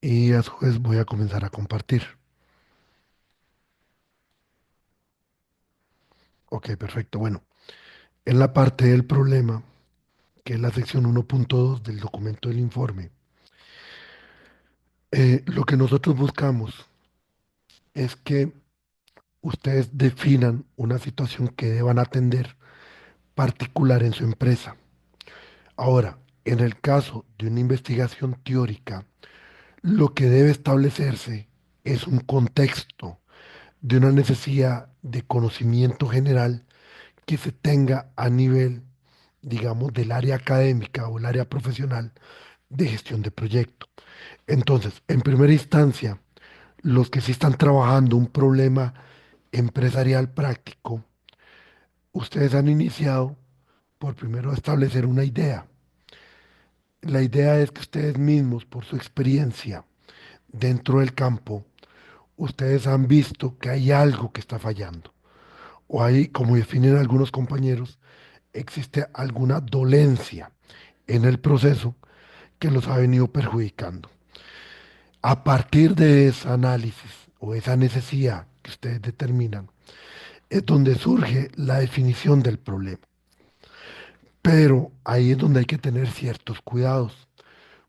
y a su vez voy a comenzar a compartir. Ok, perfecto. Bueno, en la parte del problema, que es la sección 1.2 del documento del informe, lo que nosotros buscamos es que ustedes definan una situación que deban atender particular en su empresa. Ahora, en el caso de una investigación teórica, lo que debe establecerse es un contexto de una necesidad de conocimiento general que se tenga a nivel, digamos, del área académica o el área profesional de gestión de proyecto. Entonces, en primera instancia, los que sí están trabajando un problema empresarial práctico, ustedes han iniciado por primero establecer una idea. La idea es que ustedes mismos, por su experiencia dentro del campo, ustedes han visto que hay algo que está fallando. O hay, como definen algunos compañeros, existe alguna dolencia en el proceso que los ha venido perjudicando. A partir de ese análisis o esa necesidad que ustedes determinan, es donde surge la definición del problema. Pero ahí es donde hay que tener ciertos cuidados,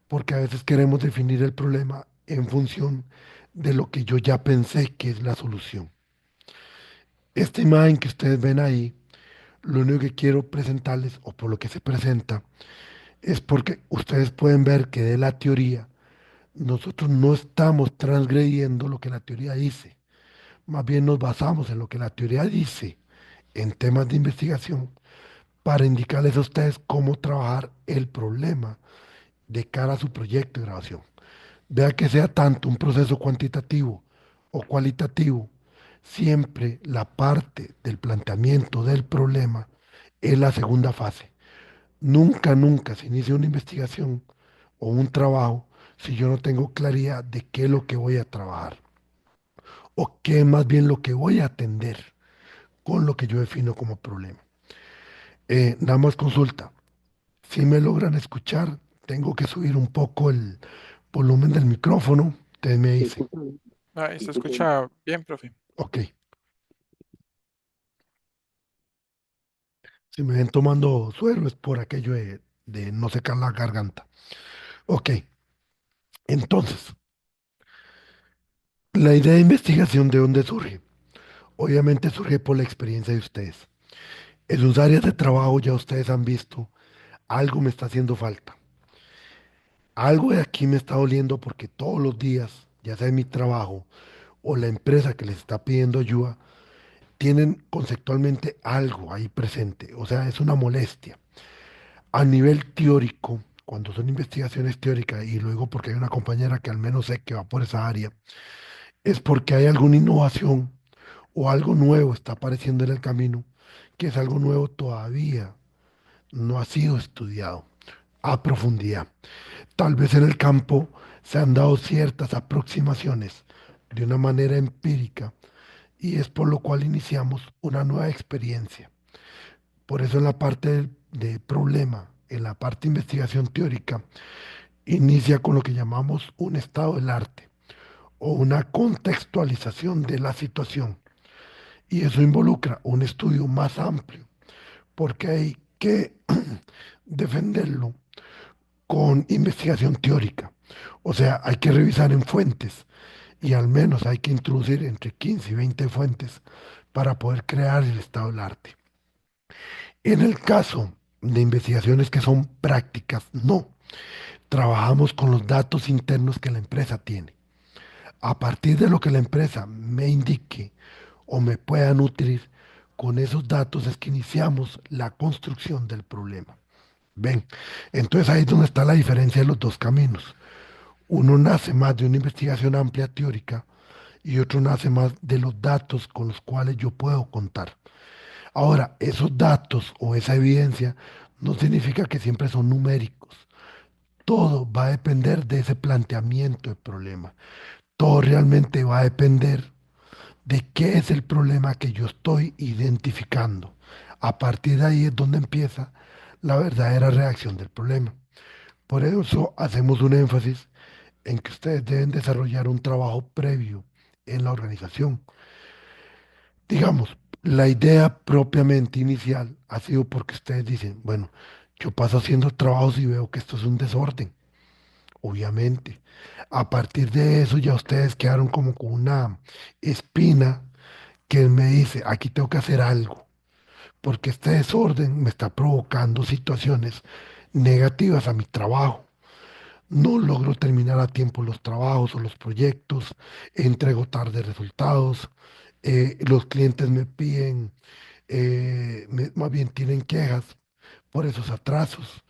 porque a veces queremos definir el problema en función de lo que yo ya pensé que es la solución. Esta imagen que ustedes ven ahí, lo único que quiero presentarles, o por lo que se presenta, es porque ustedes pueden ver que de la teoría nosotros no estamos transgrediendo lo que la teoría dice, más bien nos basamos en lo que la teoría dice en temas de investigación para indicarles a ustedes cómo trabajar el problema de cara a su proyecto de grabación. Vea que sea tanto un proceso cuantitativo o cualitativo, siempre la parte del planteamiento del problema es la segunda fase. Nunca, nunca se inicia una investigación o un trabajo si yo no tengo claridad de qué es lo que voy a trabajar o qué es más bien lo que voy a atender con lo que yo defino como problema. Nada más consulta. Si me logran escuchar, tengo que subir un poco el volumen del micrófono. Ustedes me Se dicen, escucha bien. Ahí Se se escucha bien. escucha bien, profe. ok, si me ven tomando suero es por aquello de no secar la garganta. Ok, entonces, la idea de investigación de dónde surge. Obviamente surge por la experiencia de ustedes. En sus áreas de trabajo ya ustedes han visto, algo me está haciendo falta. Algo de aquí me está doliendo porque todos los días, ya sea en mi trabajo o la empresa que les está pidiendo ayuda, tienen conceptualmente algo ahí presente. O sea, es una molestia. A nivel teórico, cuando son investigaciones teóricas, y luego porque hay una compañera que al menos sé que va por esa área, es porque hay alguna innovación o algo nuevo está apareciendo en el camino, que es algo nuevo todavía no ha sido estudiado a profundidad. Tal vez en el campo se han dado ciertas aproximaciones de una manera empírica y es por lo cual iniciamos una nueva experiencia. Por eso en la parte de problema, en la parte de investigación teórica, inicia con lo que llamamos un estado del arte o una contextualización de la situación. Y eso involucra un estudio más amplio, porque hay que defenderlo con investigación teórica. O sea, hay que revisar en fuentes y al menos hay que introducir entre 15 y 20 fuentes para poder crear el estado del arte. En el caso de investigaciones que son prácticas, no. Trabajamos con los datos internos que la empresa tiene. A partir de lo que la empresa me indique o me pueda nutrir, con esos datos es que iniciamos la construcción del problema. Ven, entonces ahí es donde está la diferencia de los dos caminos. Uno nace más de una investigación amplia teórica y otro nace más de los datos con los cuales yo puedo contar. Ahora, esos datos o esa evidencia no significa que siempre son numéricos. Todo va a depender de ese planteamiento del problema. Todo realmente va a depender de qué es el problema que yo estoy identificando. A partir de ahí es donde empieza la verdadera reacción del problema. Por eso hacemos un énfasis en que ustedes deben desarrollar un trabajo previo en la organización. Digamos, la idea propiamente inicial ha sido porque ustedes dicen, bueno, yo paso haciendo trabajos y veo que esto es un desorden, obviamente. A partir de eso ya ustedes quedaron como con una espina que me dice, aquí tengo que hacer algo, porque este desorden me está provocando situaciones negativas a mi trabajo. No logro terminar a tiempo los trabajos o los proyectos, entrego tarde resultados, los clientes me piden, más bien tienen quejas por esos atrasos,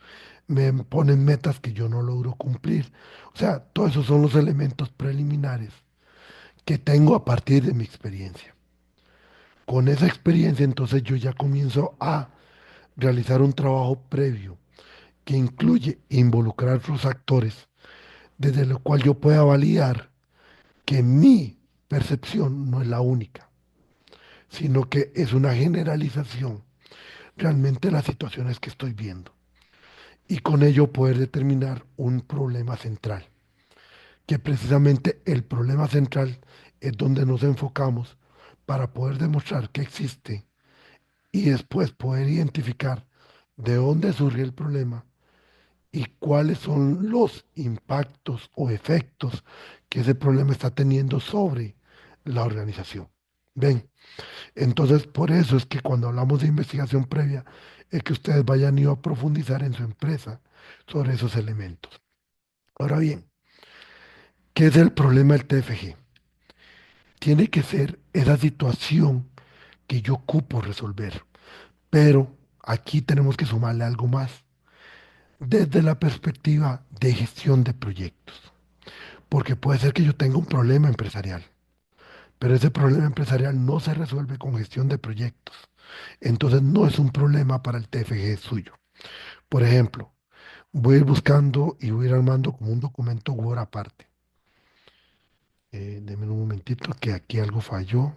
me ponen metas que yo no logro cumplir. O sea, todos esos son los elementos preliminares que tengo a partir de mi experiencia. Con esa experiencia, entonces yo ya comienzo a realizar un trabajo previo que incluye involucrar a los actores, desde lo cual yo pueda validar que mi percepción no es la única, sino que es una generalización realmente de las situaciones que estoy viendo. Y con ello poder determinar un problema central, que precisamente el problema central es donde nos enfocamos para poder demostrar que existe y después poder identificar de dónde surge el problema y cuáles son los impactos o efectos que ese problema está teniendo sobre la organización. Ven, entonces por eso es que cuando hablamos de investigación previa, es que ustedes vayan ido a profundizar en su empresa sobre esos elementos. Ahora bien, ¿qué es el problema del TFG? Tiene que ser esa situación que yo ocupo resolver, pero aquí tenemos que sumarle algo más desde la perspectiva de gestión de proyectos. Porque puede ser que yo tenga un problema empresarial, pero ese problema empresarial no se resuelve con gestión de proyectos. Entonces no es un problema para el TFG suyo. Por ejemplo, voy a ir buscando y voy a ir armando como un documento Word aparte. Denme un momentito que aquí algo falló.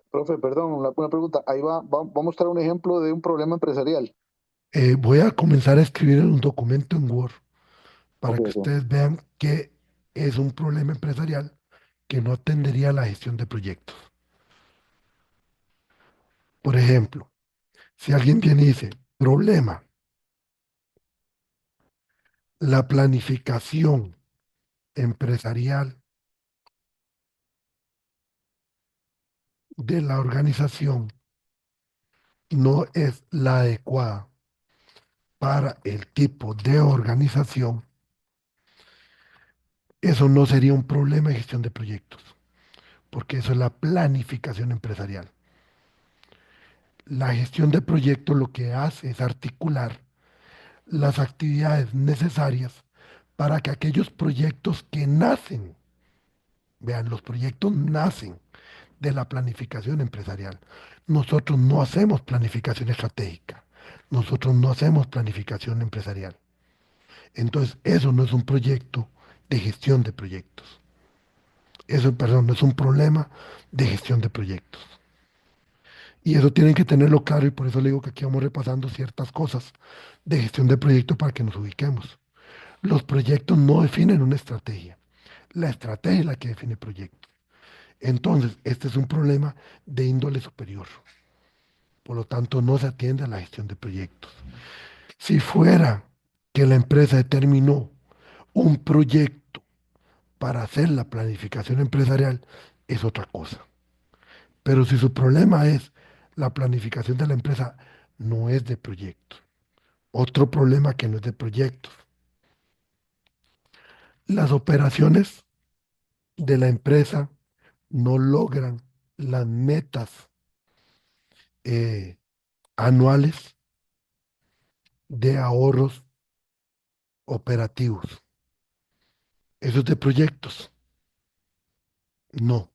Profe, perdón, una pregunta. Ahí va a mostrar un ejemplo de un problema empresarial. Voy a comenzar a escribir en un documento en Word para Ok, que ok. ustedes vean que es un problema empresarial que no atendería a la gestión de proyectos. Por ejemplo, si alguien viene y dice, problema, la planificación empresarial de la organización no es la adecuada para el tipo de organización, eso no sería un problema de gestión de proyectos, porque eso es la planificación empresarial. La gestión de proyectos lo que hace es articular las actividades necesarias para que aquellos proyectos que nacen, vean, los proyectos nacen de la planificación empresarial. Nosotros no hacemos planificación estratégica, nosotros no hacemos planificación empresarial. Entonces, eso no es un proyecto de gestión de proyectos. Eso, perdón, no es un problema de gestión de proyectos. Y eso tienen que tenerlo claro y por eso le digo que aquí vamos repasando ciertas cosas de gestión de proyectos para que nos ubiquemos. Los proyectos no definen una estrategia. La estrategia es la que define proyectos. Entonces, este es un problema de índole superior. Por lo tanto, no se atiende a la gestión de proyectos. Si fuera que la empresa determinó un proyecto para hacer la planificación empresarial, es otra cosa. Pero si su problema es la planificación de la empresa, no es de proyectos. Otro problema que no es de proyectos. Las operaciones de la empresa no logran las metas eh, anuales de ahorros operativos. Eso es de proyectos. No,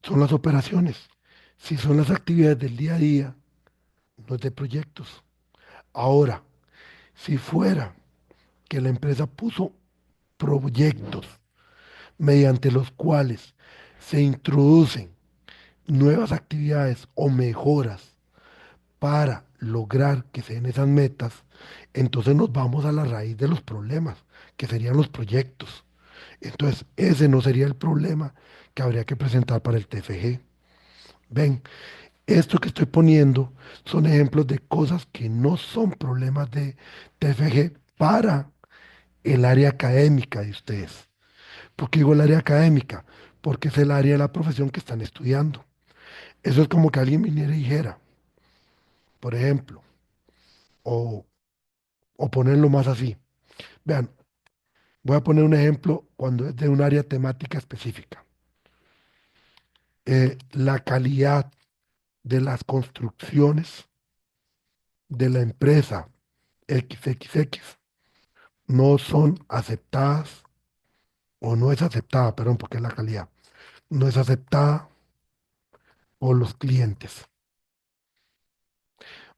son las operaciones. Si son las actividades del día a día, no es de proyectos. Ahora, si fuera que la empresa puso proyectos mediante los cuales se introducen nuevas actividades o mejoras para lograr que se den esas metas, Entonces nos vamos a la raíz de los problemas, que serían los proyectos. Entonces, ese no sería el problema que habría que presentar para el TFG. Ven, esto que estoy poniendo son ejemplos de cosas que no son problemas de TFG para el área académica de ustedes. ¿Por qué digo el área académica? Porque es el área de la profesión que están estudiando. Eso es como que alguien viniera y dijera, por ejemplo, o, o ponerlo más así. Vean, voy a poner un ejemplo cuando es de un área temática específica. La calidad de las construcciones de la empresa XXX no son aceptadas, o no es aceptada, perdón, porque es la calidad, no es aceptada por los clientes.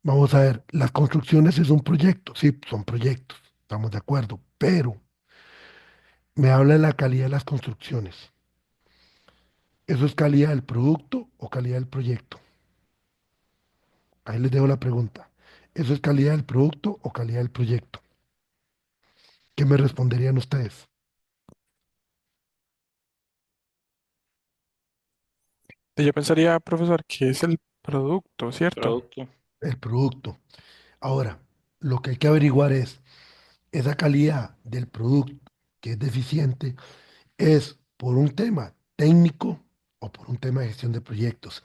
Vamos a ver, las construcciones es un proyecto, sí, son proyectos, estamos de acuerdo, pero me habla de la calidad de las construcciones. ¿Eso es calidad del producto o calidad del proyecto? Ahí les dejo la pregunta. ¿Eso es calidad del producto o calidad del proyecto? ¿Qué me responderían ustedes? Yo pensaría, profesor, que es el producto, ¿cierto? Producto. El producto. Ahora, lo que hay que averiguar es, esa calidad del producto que es deficiente, ¿es por un tema técnico o por un tema de gestión de proyectos?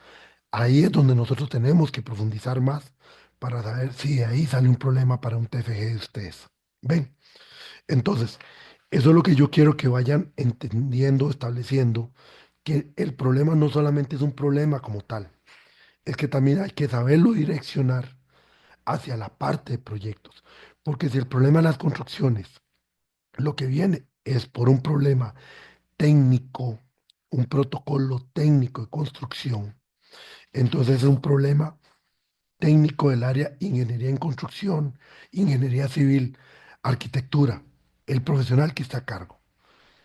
Ahí es donde nosotros tenemos que profundizar más para saber si de ahí sale un problema para un TFG de ustedes. ¿Ven? Entonces, eso es lo que yo quiero que vayan entendiendo, estableciendo, que el problema no solamente es un problema como tal, es que también hay que saberlo direccionar hacia la parte de proyectos. Porque si el problema de las construcciones, lo que viene es por un problema técnico, un protocolo técnico de construcción, entonces es un problema técnico del área ingeniería en construcción, ingeniería civil, arquitectura, el profesional que está a cargo.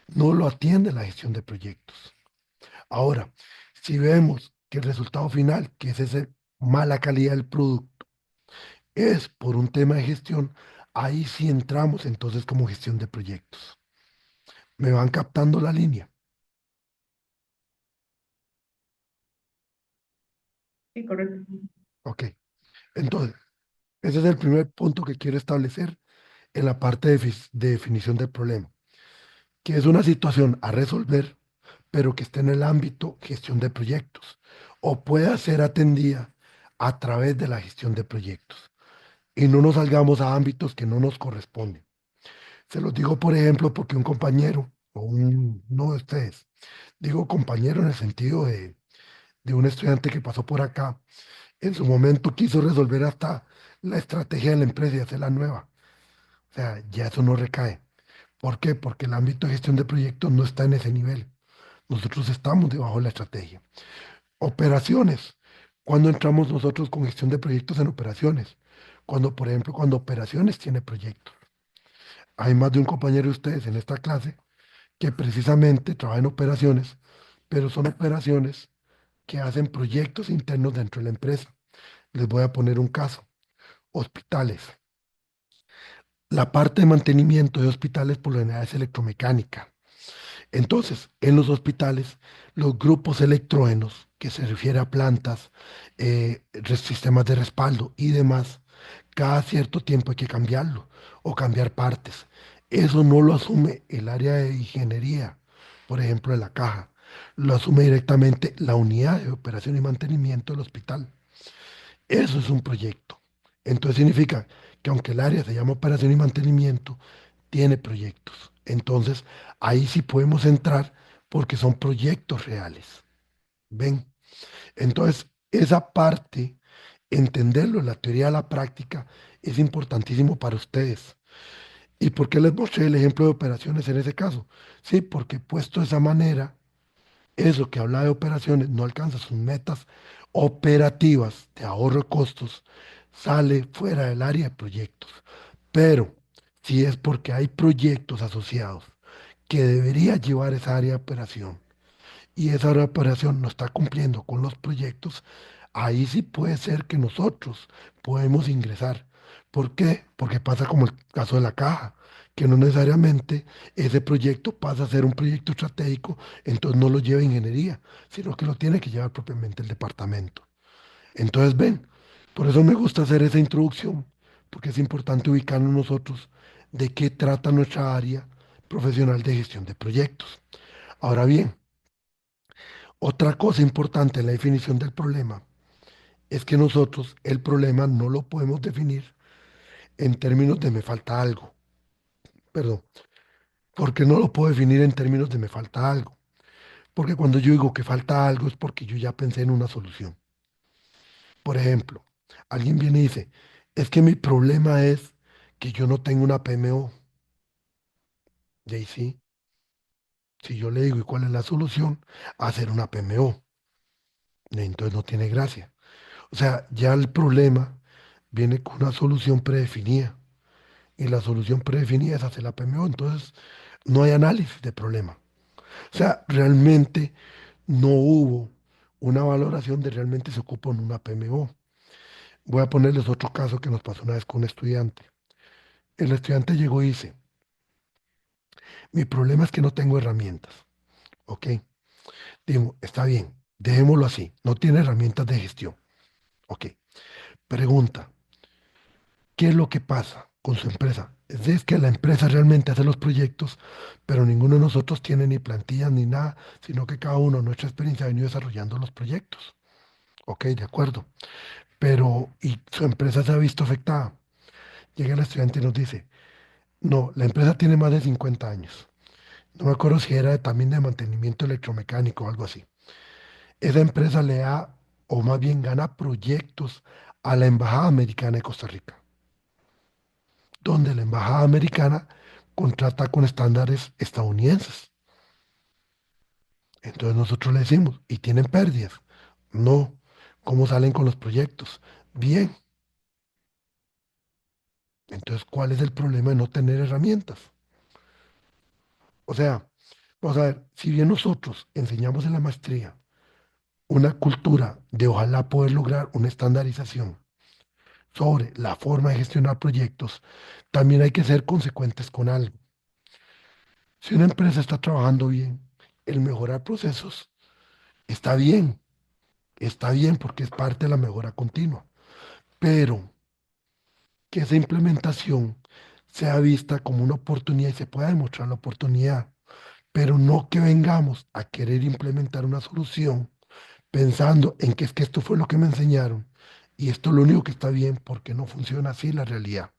No lo atiende la gestión de proyectos. Ahora, si vemos que el resultado final, que es esa mala calidad del producto, es por un tema de gestión, ahí sí entramos entonces como gestión de proyectos. ¿Me van captando la línea? Sí, correcto. Ok. Entonces, ese es el primer punto que quiero establecer en la parte de definición del problema, que es una situación a resolver, pero que esté en el ámbito gestión de proyectos, o pueda ser atendida a través de la gestión de proyectos, y no nos salgamos a ámbitos que no nos corresponden. Se los digo, por ejemplo, porque un compañero, o un, no de ustedes, digo compañero en el sentido de un estudiante que pasó por acá, en su momento quiso resolver hasta la estrategia de la empresa y hacerla nueva. O sea, ya eso no recae. ¿Por qué? Porque el ámbito de gestión de proyectos no está en ese nivel. Nosotros estamos debajo de la estrategia. Operaciones. ¿Cuándo entramos nosotros con gestión de proyectos en operaciones? Cuando, por ejemplo, cuando operaciones tiene proyectos. Hay más de un compañero de ustedes en esta clase que precisamente trabaja en operaciones, pero son operaciones que hacen proyectos internos dentro de la empresa. Les voy a poner un caso. Hospitales. La parte de mantenimiento de hospitales por lo general es electromecánica. Entonces, en los hospitales, los grupos electrógenos, que se refiere a plantas, sistemas de respaldo y demás, cada cierto tiempo hay que cambiarlo o cambiar partes. Eso no lo asume el área de ingeniería, por ejemplo, de la caja. Lo asume directamente la unidad de operación y mantenimiento del hospital. Eso es un proyecto. Entonces significa que aunque el área se llama operación y mantenimiento, tiene proyectos. Entonces ahí sí podemos entrar porque son proyectos reales. ¿Ven? Entonces esa parte, entenderlo en la teoría de la práctica, es importantísimo para ustedes. ¿Y por qué les mostré el ejemplo de operaciones en ese caso? Sí, porque puesto de esa manera, eso que habla de operaciones no alcanza sus metas operativas de ahorro de costos, sale fuera del área de proyectos. Pero si es porque hay proyectos asociados que debería llevar esa área de operación y esa área de operación no está cumpliendo con los proyectos, ahí sí puede ser que nosotros podemos ingresar. ¿Por qué? Porque pasa como el caso de la caja, que no necesariamente ese proyecto pasa a ser un proyecto estratégico, entonces no lo lleva ingeniería, sino que lo tiene que llevar propiamente el departamento. Entonces, ven, por eso me gusta hacer esa introducción, porque es importante ubicarnos nosotros de qué trata nuestra área profesional de gestión de proyectos. Ahora bien, otra cosa importante en la definición del problema es que nosotros el problema no lo podemos definir en términos de me falta algo. Perdón, porque no lo puedo definir en términos de me falta algo. Porque cuando yo digo que falta algo es porque yo ya pensé en una solución. Por ejemplo, alguien viene y dice, es que mi problema es que yo no tengo una PMO. Y ahí sí, si yo le digo, ¿y cuál es la solución? Hacer una PMO. Entonces no tiene gracia. O sea, ya el problema viene con una solución predefinida. Y la solución predefinida es hacer la PMO. Entonces no hay análisis de problema. O sea, realmente no hubo una valoración de realmente se ocupa en una PMO. Voy a ponerles otro caso que nos pasó una vez con un estudiante. El estudiante llegó y dice, mi problema es que no tengo herramientas. ¿Ok? Digo, está bien, dejémoslo así. No tiene herramientas de gestión. ¿Ok? Pregunta, ¿qué es lo que pasa con su empresa? Es que la empresa realmente hace los proyectos, pero ninguno de nosotros tiene ni plantillas ni nada, sino que cada uno, nuestra experiencia, ha venido desarrollando los proyectos. Ok, de acuerdo. Pero, ¿y su empresa se ha visto afectada? Llega el estudiante y nos dice, no, la empresa tiene más de 50 años. No me acuerdo si era también de mantenimiento electromecánico o algo así. Esa empresa le da, o más bien gana proyectos a la Embajada Americana de Costa Rica, donde la Embajada Americana contrata con estándares estadounidenses. Entonces nosotros le decimos, ¿y tienen pérdidas? No. ¿Cómo salen con los proyectos? Bien. Entonces, ¿cuál es el problema de no tener herramientas? O sea, vamos a ver, si bien nosotros enseñamos en la maestría una cultura de ojalá poder lograr una estandarización sobre la forma de gestionar proyectos, también hay que ser consecuentes con algo. Si una empresa está trabajando bien, el mejorar procesos está bien porque es parte de la mejora continua, pero que esa implementación sea vista como una oportunidad y se pueda demostrar la oportunidad, pero no que vengamos a querer implementar una solución pensando en que es que esto fue lo que me enseñaron y esto es lo único que está bien porque no funciona así la realidad.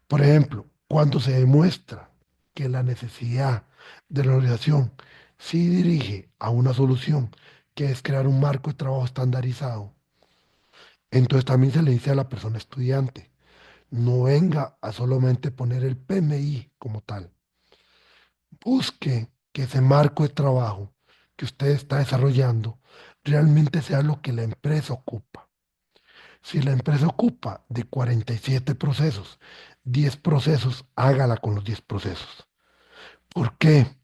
Por ejemplo, cuando se demuestra que la necesidad de la organización sí dirige a una solución, que es crear un marco de trabajo estandarizado, entonces también se le dice a la persona estudiante, no venga a solamente poner el PMI como tal, busque que ese marco de trabajo que usted está desarrollando realmente sea lo que la empresa ocupa. Si la empresa ocupa de 47 procesos, 10 procesos, hágala con los 10 procesos. ¿Por qué?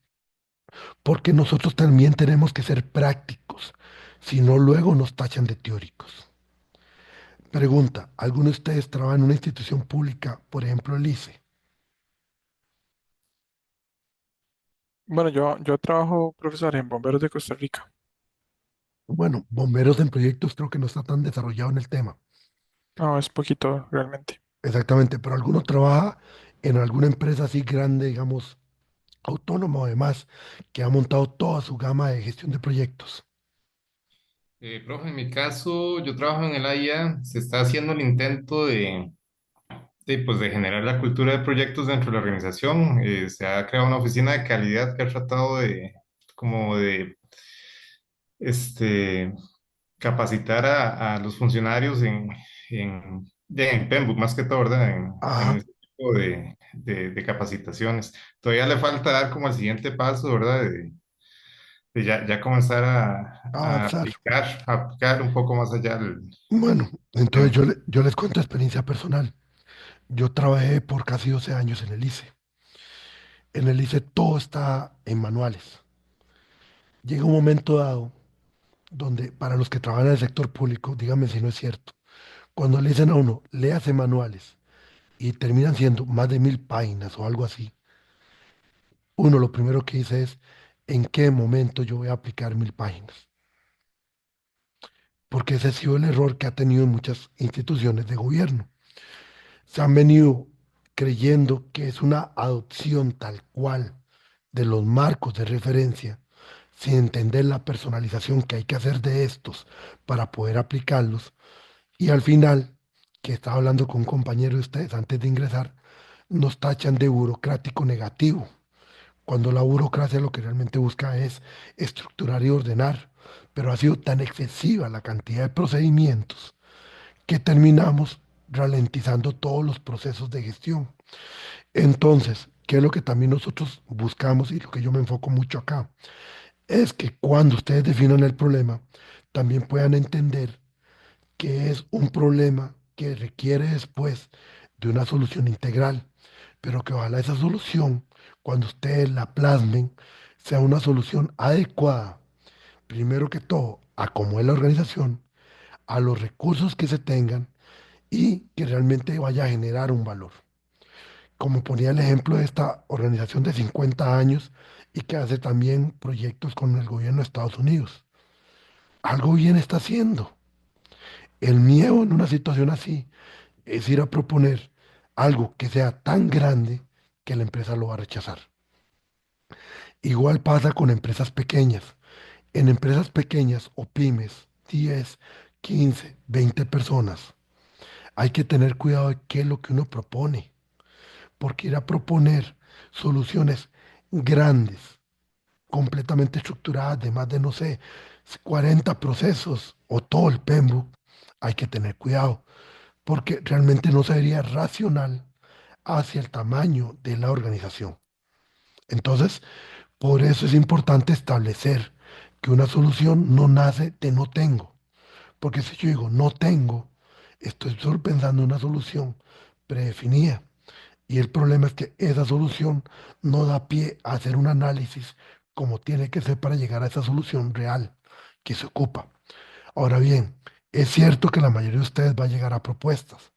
Porque nosotros también tenemos que ser prácticos, si no luego nos tachan de teóricos. Pregunta, ¿alguno de ustedes trabaja en una institución pública, por ejemplo el ICE? Bueno, yo trabajo, profesor, en Bomberos de Costa Rica. Bueno, bomberos en proyectos creo que no está tan desarrollado en el tema. No, es poquito realmente. Exactamente, pero alguno trabaja en alguna empresa así grande, digamos, autónoma o demás, que ha montado toda su gama de gestión de proyectos. Profe, en mi caso, yo trabajo en el AIA, se está haciendo el intento pues, de generar la cultura de proyectos dentro de la organización. Se ha creado una oficina de calidad que ha tratado como de, este, capacitar a los funcionarios en Pembroke, más que todo, ¿verdad? En Ajá, este tipo de capacitaciones. Todavía le falta dar como el siguiente paso, ¿verdad? De ya comenzar avanzar. a aplicar un poco más allá Bueno, el entonces tema. yo les cuento experiencia personal. Yo trabajé por casi 12 años en el ICE. En el ICE todo está en manuales. Llega un momento dado donde para los que trabajan en el sector público, díganme si no es cierto, Cuando le dicen a uno, léase manuales y terminan siendo más de 1000 páginas o algo así, uno lo primero que dice es, ¿en qué momento yo voy a aplicar 1000 páginas? Porque ese ha sido el error que ha tenido muchas instituciones de gobierno. Se han venido creyendo que es una adopción tal cual de los marcos de referencia, sin entender la personalización que hay que hacer de estos para poder aplicarlos. Y al final, que estaba hablando con un compañero de ustedes antes de ingresar, nos tachan de burocrático negativo, cuando la burocracia lo que realmente busca es estructurar y ordenar. Pero ha sido tan excesiva la cantidad de procedimientos que terminamos ralentizando todos los procesos de gestión. Entonces, ¿qué es lo que también nosotros buscamos y lo que yo me enfoco mucho acá? Es que cuando ustedes definan el problema, también puedan entender que es un problema que requiere después de una solución integral, pero que ojalá esa solución, cuando ustedes la plasmen, sea una solución adecuada, primero que todo, a cómo es la organización, a los recursos que se tengan y que realmente vaya a generar un valor. Como ponía el ejemplo de esta organización de 50 años y que hace también proyectos con el gobierno de Estados Unidos. Algo bien está haciendo. El miedo en una situación así es ir a proponer algo que sea tan grande que la empresa lo va a rechazar. Igual pasa con empresas pequeñas. En empresas pequeñas o pymes, 10, 15, 20 personas, hay que tener cuidado de qué es lo que uno propone, porque ir a proponer soluciones grandes, completamente estructuradas, de más de, no sé, 40 procesos o todo el PMBOK, hay que tener cuidado, porque realmente no sería racional hacia el tamaño de la organización. Entonces, por eso es importante establecer que una solución no nace de no tengo, porque si yo digo no tengo, estoy solo pensando en una solución predefinida. Y el problema es que esa solución no da pie a hacer un análisis como tiene que ser para llegar a esa solución real que se ocupa. Ahora bien, es cierto que la mayoría de ustedes va a llegar a propuestas.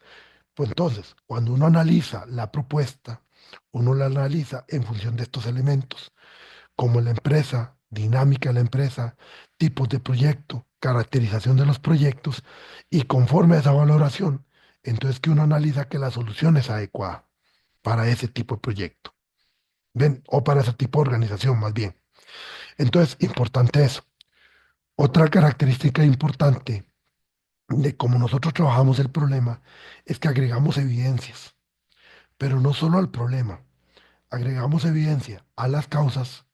Pues entonces, cuando uno analiza la propuesta, uno la analiza en función de estos elementos, como la empresa, dinámica de la empresa, tipos de proyecto, caracterización de los proyectos y conforme a esa valoración, entonces que uno analiza que la solución es adecuada para ese tipo de proyecto. ¿Ven? O para ese tipo de organización, más bien. Entonces, importante eso. Otra característica importante de cómo nosotros trabajamos el problema es que agregamos evidencias, pero no solo al problema, agregamos evidencia a las causas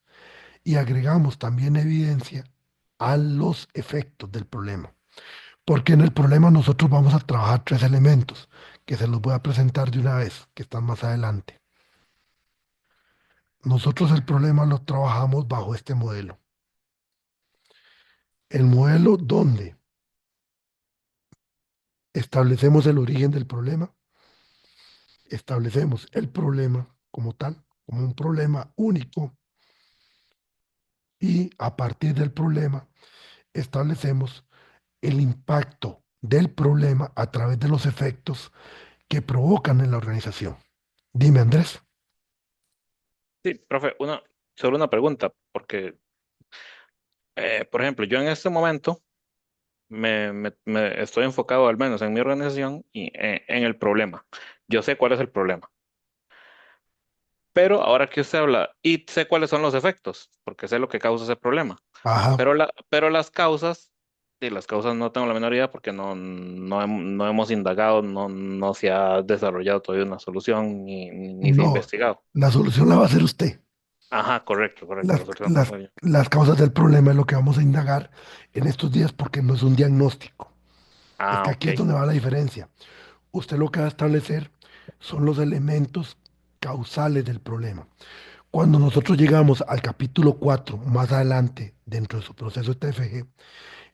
y agregamos también evidencia a los efectos del problema. Porque en el problema nosotros vamos a trabajar tres elementos que se los voy a presentar de una vez, que están más adelante. Nosotros el problema lo trabajamos bajo este modelo. El modelo donde establecemos el origen del problema, establecemos el problema como tal, como un problema único, y a partir del problema establecemos el impacto del problema a través de los efectos que provocan en la organización. Dime, Andrés. Sí, profe, solo una pregunta, porque, por ejemplo, yo en este momento me estoy enfocado al menos en mi organización y en el problema. Yo sé cuál es el problema, pero ahora que usted habla y sé cuáles son los efectos, porque sé lo que causa ese problema, Ajá. pero las causas, y las causas no tengo la menor idea porque no hemos indagado, no se ha desarrollado todavía una solución ni se ha No, investigado. la solución la va a hacer usted. Ajá, correcto, correcto. Las, La solución las, muy bien. las causas del problema es lo que vamos a indagar en estos días porque no es un diagnóstico. Es Ah, que aquí es ok. donde va la diferencia. Usted lo que va a establecer son los elementos causales del problema. Cuando nosotros llegamos al capítulo 4 más adelante, dentro de su proceso de TFG,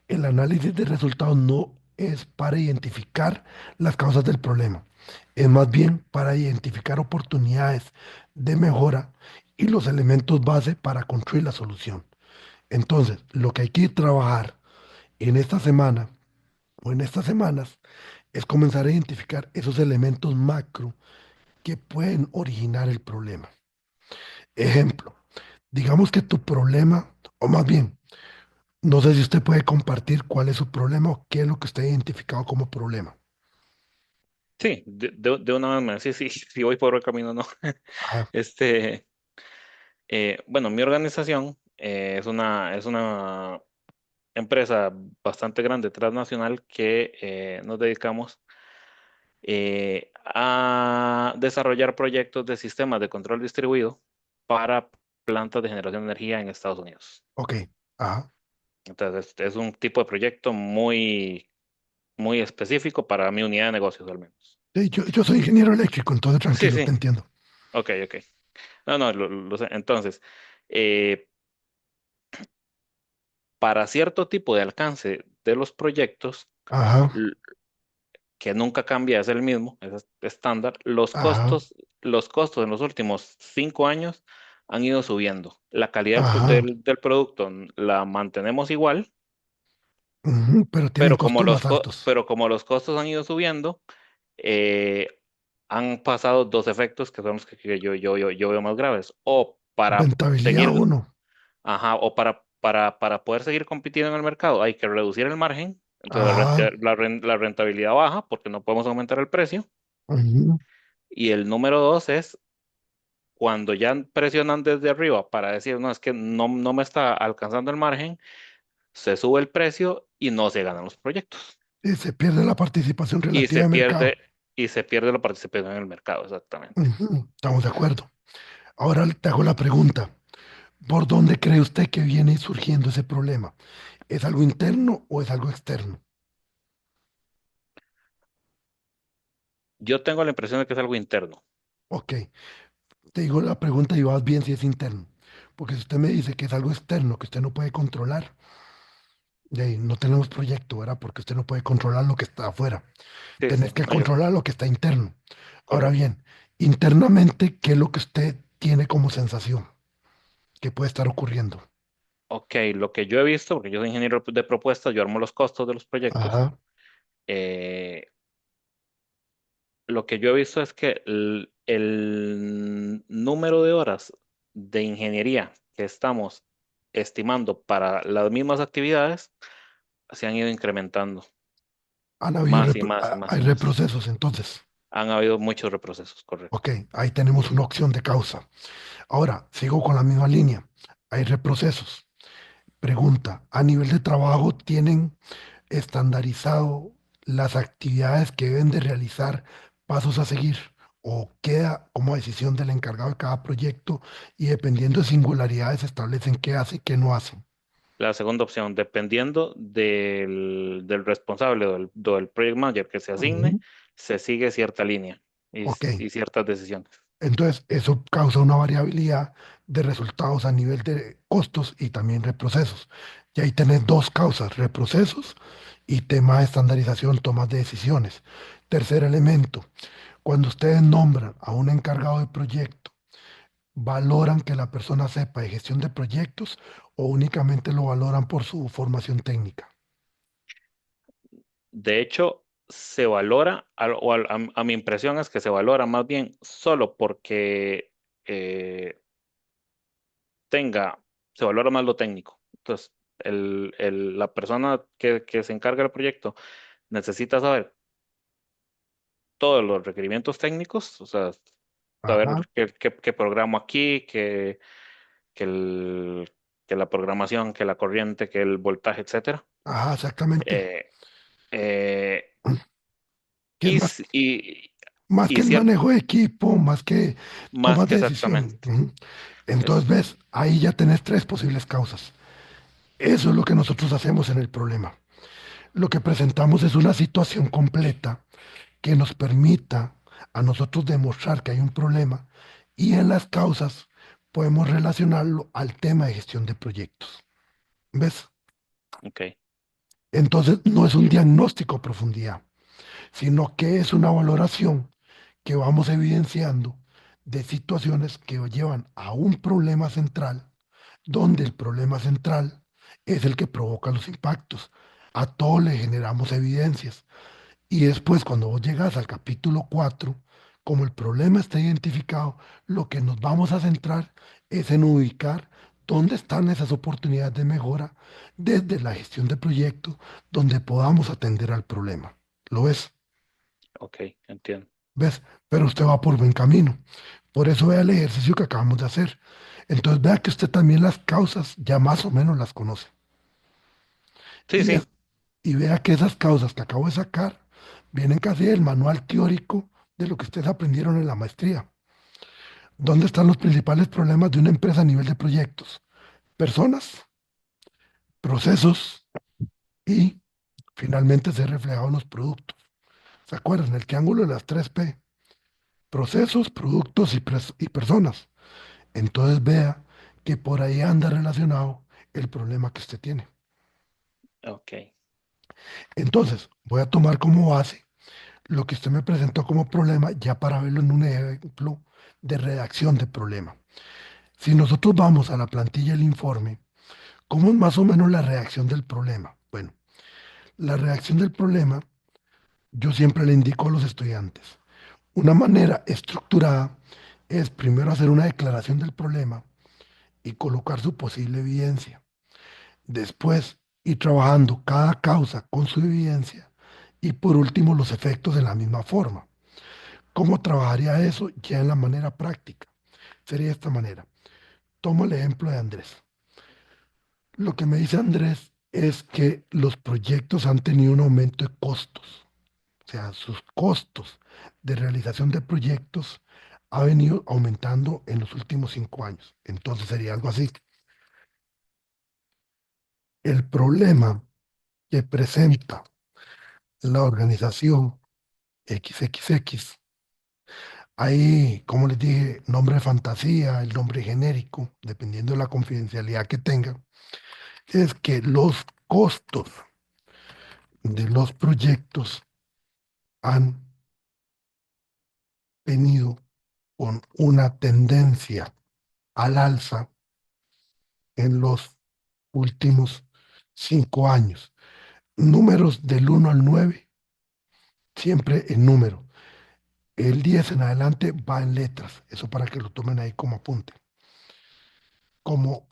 el análisis de resultados no es para identificar las causas del problema, es más bien para identificar oportunidades de mejora y los elementos base para construir la solución. Entonces, lo que hay que trabajar en esta semana o en estas semanas es comenzar a identificar esos elementos macro que pueden originar el problema. Ejemplo, digamos que tu problema, o más bien, no sé si usted puede compartir cuál es su problema o qué es lo que usted ha identificado como problema. Sí, de una manera, sí, sí, sí voy por el camino, no. Ajá, Este, bueno, mi organización es una empresa bastante grande, transnacional, que nos dedicamos a desarrollar proyectos de sistemas de control distribuido para plantas de generación de energía en Estados Unidos. ok, ajá. Entonces, es un tipo de proyecto muy, muy específico para mi unidad de negocios, al menos. Sí, yo soy ingeniero eléctrico, entonces Sí, tranquilo, te sí, entiendo. ok, ok. No, no, lo sé. Entonces, eh, para cierto tipo de alcance de los proyectos, Ajá, l- que nunca cambia, es el mismo, es estándar, ajá, los costos en los últimos 5 años han ido subiendo. La calidad ajá. del producto la mantenemos igual, Ujú, pero tienen costos más altos. pero como los costos han ido subiendo, eh, han pasado dos efectos que son los que yo veo más graves. O para Rentabilidad seguir, uno. ajá, o para poder seguir compitiendo en el mercado hay que reducir el margen. Entonces Ajá, la rentabilidad baja porque no podemos aumentar el precio. ujú. Y el número dos es cuando ya presionan desde arriba para decir, no, es que no me está alcanzando el margen, se sube el precio y no se ganan los proyectos. Y se pierde la participación Y relativa se de mercado. pierde, y se pierde la participación en el mercado, exactamente. Ujú, estamos de acuerdo. Ahora te hago la pregunta. ¿Por dónde cree usted que viene surgiendo ese problema? ¿Es algo interno o es algo externo? Yo tengo la impresión de que es algo interno. Ok, te digo la pregunta y vas bien si es interno. Porque si usted me dice que es algo externo que usted no puede controlar, de ahí no tenemos proyecto, ¿verdad? Porque usted no puede controlar lo que está afuera. Sí, Tenés sí, que no, yo, controlar lo que está interno. Ahora correcto. bien, internamente, ¿qué es lo que usted tiene como sensación que puede estar ocurriendo? Ok, lo que yo he visto, porque yo soy ingeniero de propuestas, yo armo los costos de los proyectos. Ajá, eh, lo que yo he visto es que el número de horas de ingeniería que estamos estimando para las mismas actividades se han ido incrementando han habido más y más y más hay y más. reprocesos, entonces. Han habido muchos reprocesos, Ok, correcto. ahí tenemos una opción de causa. Ahora, sigo con la misma línea. Hay reprocesos. Pregunta, ¿a nivel de trabajo tienen estandarizado las actividades que deben de realizar, pasos a seguir? ¿O queda como decisión del encargado de cada proyecto y dependiendo de singularidades establecen qué hace y qué no hace? La segunda opción, dependiendo del responsable o del project manager que se asigne, Ujú. se sigue cierta línea Ok, y ciertas decisiones. entonces eso causa una variabilidad de resultados a nivel de costos y también reprocesos. Y ahí tenés dos causas, reprocesos y tema de estandarización, tomas de decisiones. Tercer elemento, cuando ustedes nombran a un encargado de proyecto, ¿valoran que la persona sepa de gestión de proyectos o únicamente lo valoran por su formación técnica? De hecho, se valora, a mi impresión es que se valora más bien solo porque eh, tenga, se valora más lo técnico. Entonces, la persona que se encarga del proyecto necesita saber todos los requerimientos técnicos, o sea, saber Ajá, qué programo aquí, que, el- que la programación, que la corriente, que el voltaje, etcétera. ajá, exactamente. Eh, eh, Que es y, más, s- y, más que y el cierto, manejo de equipo, más que más tomas que de decisión. exactamente. Ujú. Es, Entonces, ves, ahí ya tenés tres posibles causas. Eso es lo que nosotros hacemos en el problema. Lo que presentamos es una situación completa que nos permita a nosotros demostrar que hay un problema y en las causas podemos relacionarlo al tema de gestión de proyectos. ¿Ves? ok. Entonces no es un diagnóstico a profundidad, sino que es una valoración que vamos evidenciando de situaciones que llevan a un problema central, donde el problema central es el que provoca los impactos. A todo le generamos evidencias. Y después, cuando vos llegas al capítulo 4, como el problema está identificado, lo que nos vamos a centrar es en ubicar dónde están esas oportunidades de mejora desde la gestión de proyectos, donde podamos atender al problema. ¿Lo ves? Ok, entiendo. ¿Ves? Pero usted va por buen camino. Por eso vea el ejercicio que acabamos de hacer. Entonces vea que usted también las causas ya más o menos las conoce. Sí, Y, sí, y vea que esas causas que acabo de sacar vienen casi del manual teórico de lo que ustedes aprendieron en la maestría. ¿Dónde están los principales problemas de una empresa a nivel de proyectos? Personas, procesos y finalmente se reflejado en los productos. ¿Se acuerdan? El triángulo de las 3P: procesos, productos y personas. Entonces vea que por ahí anda relacionado el problema que usted tiene. ok. Entonces, voy a tomar como base lo que usted me presentó como problema ya para verlo en un ejemplo de redacción de problema. Si nosotros vamos a la plantilla del informe, ¿cómo es más o menos la redacción del problema? Bueno, la redacción del problema yo siempre le indico a los estudiantes. Una manera estructurada es primero hacer una declaración del problema y colocar su posible evidencia. Después, ir trabajando cada causa con su evidencia y por último los efectos de la misma forma. ¿Cómo trabajaría eso ya en la manera práctica? Sería de esta manera. Tomo el ejemplo de Andrés. Lo que me dice Andrés es que los proyectos han tenido un aumento de costos. O sea, sus costos de realización de proyectos ha venido aumentando en los últimos 5 años. Entonces sería algo así. El problema que presenta la organización XXX, hay, como les dije, nombre de fantasía, el nombre genérico, dependiendo de la confidencialidad que tenga, es que los costos de los proyectos han venido con una tendencia al alza en los últimos 5 años. Números del 1 al 9, siempre en número. El 10 en adelante va en letras. Eso para que lo tomen ahí como apunte. Como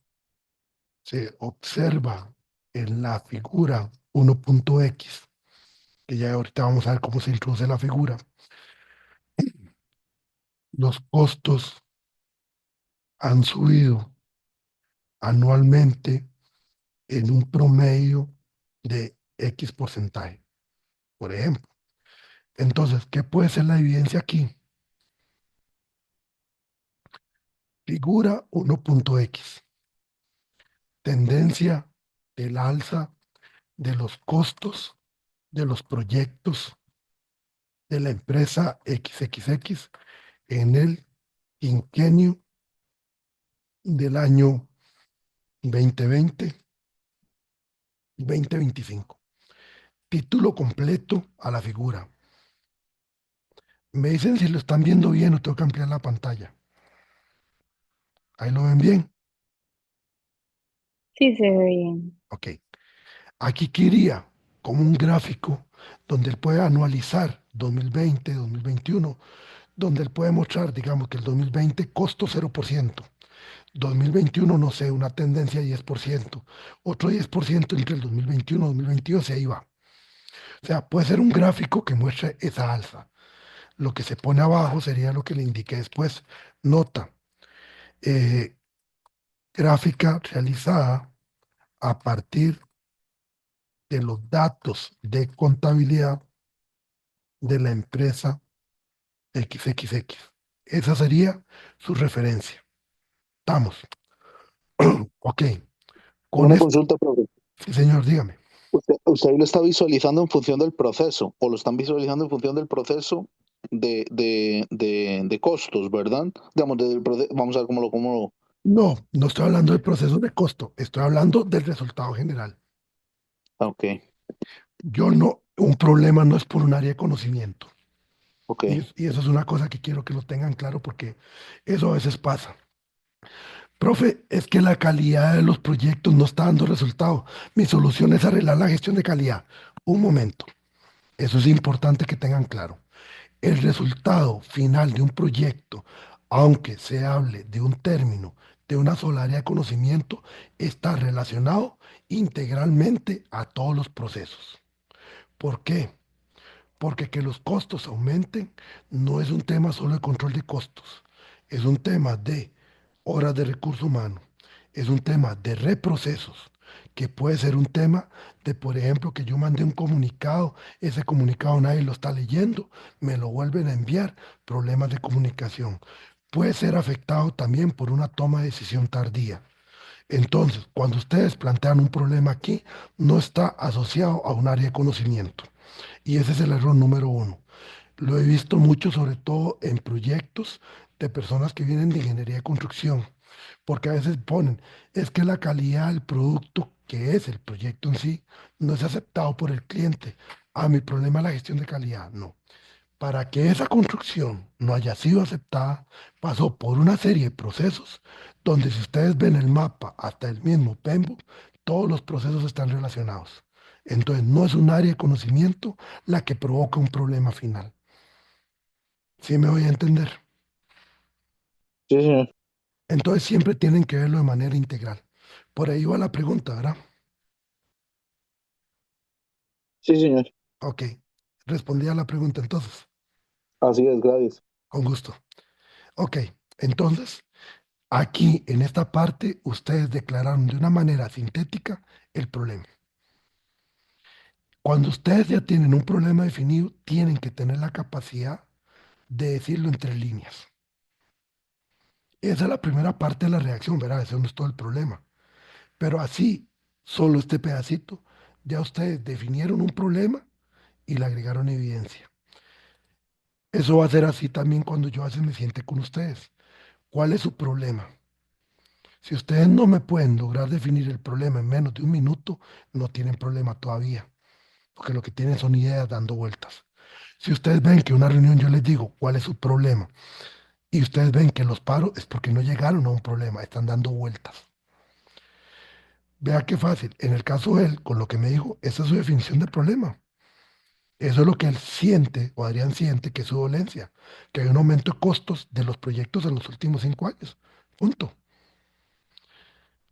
se observa en la figura 1.x, que ya ahorita vamos a ver cómo se introduce la figura, los costos han subido anualmente en un promedio de X porcentaje, por ejemplo. Entonces, ¿qué puede ser la evidencia aquí? Figura 1.x, tendencia del alza de los costos de los proyectos de la empresa XXX en el quinquenio del año 2020-2025. Título completo a la figura. Me dicen si lo están viendo bien o tengo que ampliar la pantalla. Ahí lo ven bien. Sí, se ve bien. Ok. Aquí quería como un gráfico donde él puede anualizar 2020, 2021, donde él puede mostrar, digamos que el 2020 costo 0%, 2021, no sé, una tendencia 10%, otro 10% entre el 2021 y 2022 y ahí va. O sea, puede ser un gráfico que muestre esa alza. Lo que se pone abajo sería lo que le indiqué después. Nota, eh, gráfica realizada a partir de los datos de contabilidad de la empresa XXX. Esa sería su referencia. Estamos. Ok. Con Una esto, consulta, profe. sí, señor, dígame. Usted ahí lo está visualizando en función del proceso, o lo están visualizando en función del proceso de costos, ¿verdad? Digamos, vamos a ver cómo lo. No, no estoy hablando del proceso de costo, estoy hablando del resultado general. Ok, Yo no, un problema no es por un área de conocimiento. ok. Y eso es una cosa que quiero que lo tengan claro porque eso a veces pasa. Profe, es que la calidad de los proyectos no está dando resultado. Mi solución es arreglar la gestión de calidad. Un momento. Eso es importante que tengan claro. El resultado final de un proyecto, aunque se hable de un término, de una sola área de conocimiento, está relacionado integralmente a todos los procesos. ¿Por qué? Porque que los costos aumenten no es un tema solo de control de costos, es un tema de horas de recurso humano, es un tema de reprocesos, que puede ser un tema de, por ejemplo, que yo mandé un comunicado, ese comunicado nadie lo está leyendo, me lo vuelven a enviar, problemas de comunicación. Puede ser afectado también por una toma de decisión tardía. Entonces, cuando ustedes plantean un problema aquí, no está asociado a un área de conocimiento. Y ese es el error número uno. Lo he visto mucho, sobre todo en proyectos de personas que vienen de ingeniería de construcción, porque a veces ponen, es que la calidad del producto, que es el proyecto en sí, no es aceptado por el cliente. Ah, mi problema es la gestión de calidad. No. Para que esa construcción no haya sido aceptada, pasó por una serie de procesos donde si ustedes ven el mapa hasta el mismo PEMBO, todos los procesos están relacionados. Entonces no es un área de conocimiento la que provoca un problema final. ¿Sí me voy a entender? Sí, señor. Entonces siempre tienen que verlo de manera integral. Por ahí va la pregunta, ¿verdad? Sí, señor. Ok. Respondí a la pregunta entonces, Así es, gracias. con gusto. Ok. Entonces, aquí, en esta parte, ustedes declararon de una manera sintética el problema. Cuando ustedes ya tienen un problema definido, tienen que tener la capacidad de decirlo entre líneas. Esa es la primera parte de la reacción, ¿verdad? Ese no es todo el problema. Pero así, solo este pedacito, ya ustedes definieron un problema y le agregaron evidencia. Eso va a ser así también cuando yo a veces me siente con ustedes. ¿Cuál es su problema? Si ustedes no me pueden lograr definir el problema en menos de un minuto, no tienen problema todavía, porque lo que tienen son ideas dando vueltas. Si ustedes ven que en una reunión yo les digo cuál es su problema y ustedes ven que los paro, es porque no llegaron a un problema, están dando vueltas. Vea qué fácil. En el caso de él, con lo que me dijo, esa es su definición de problema. Eso es lo que él siente, o Adrián siente, que es su dolencia, que hay un aumento de costos de los proyectos en los últimos 5 años. Punto.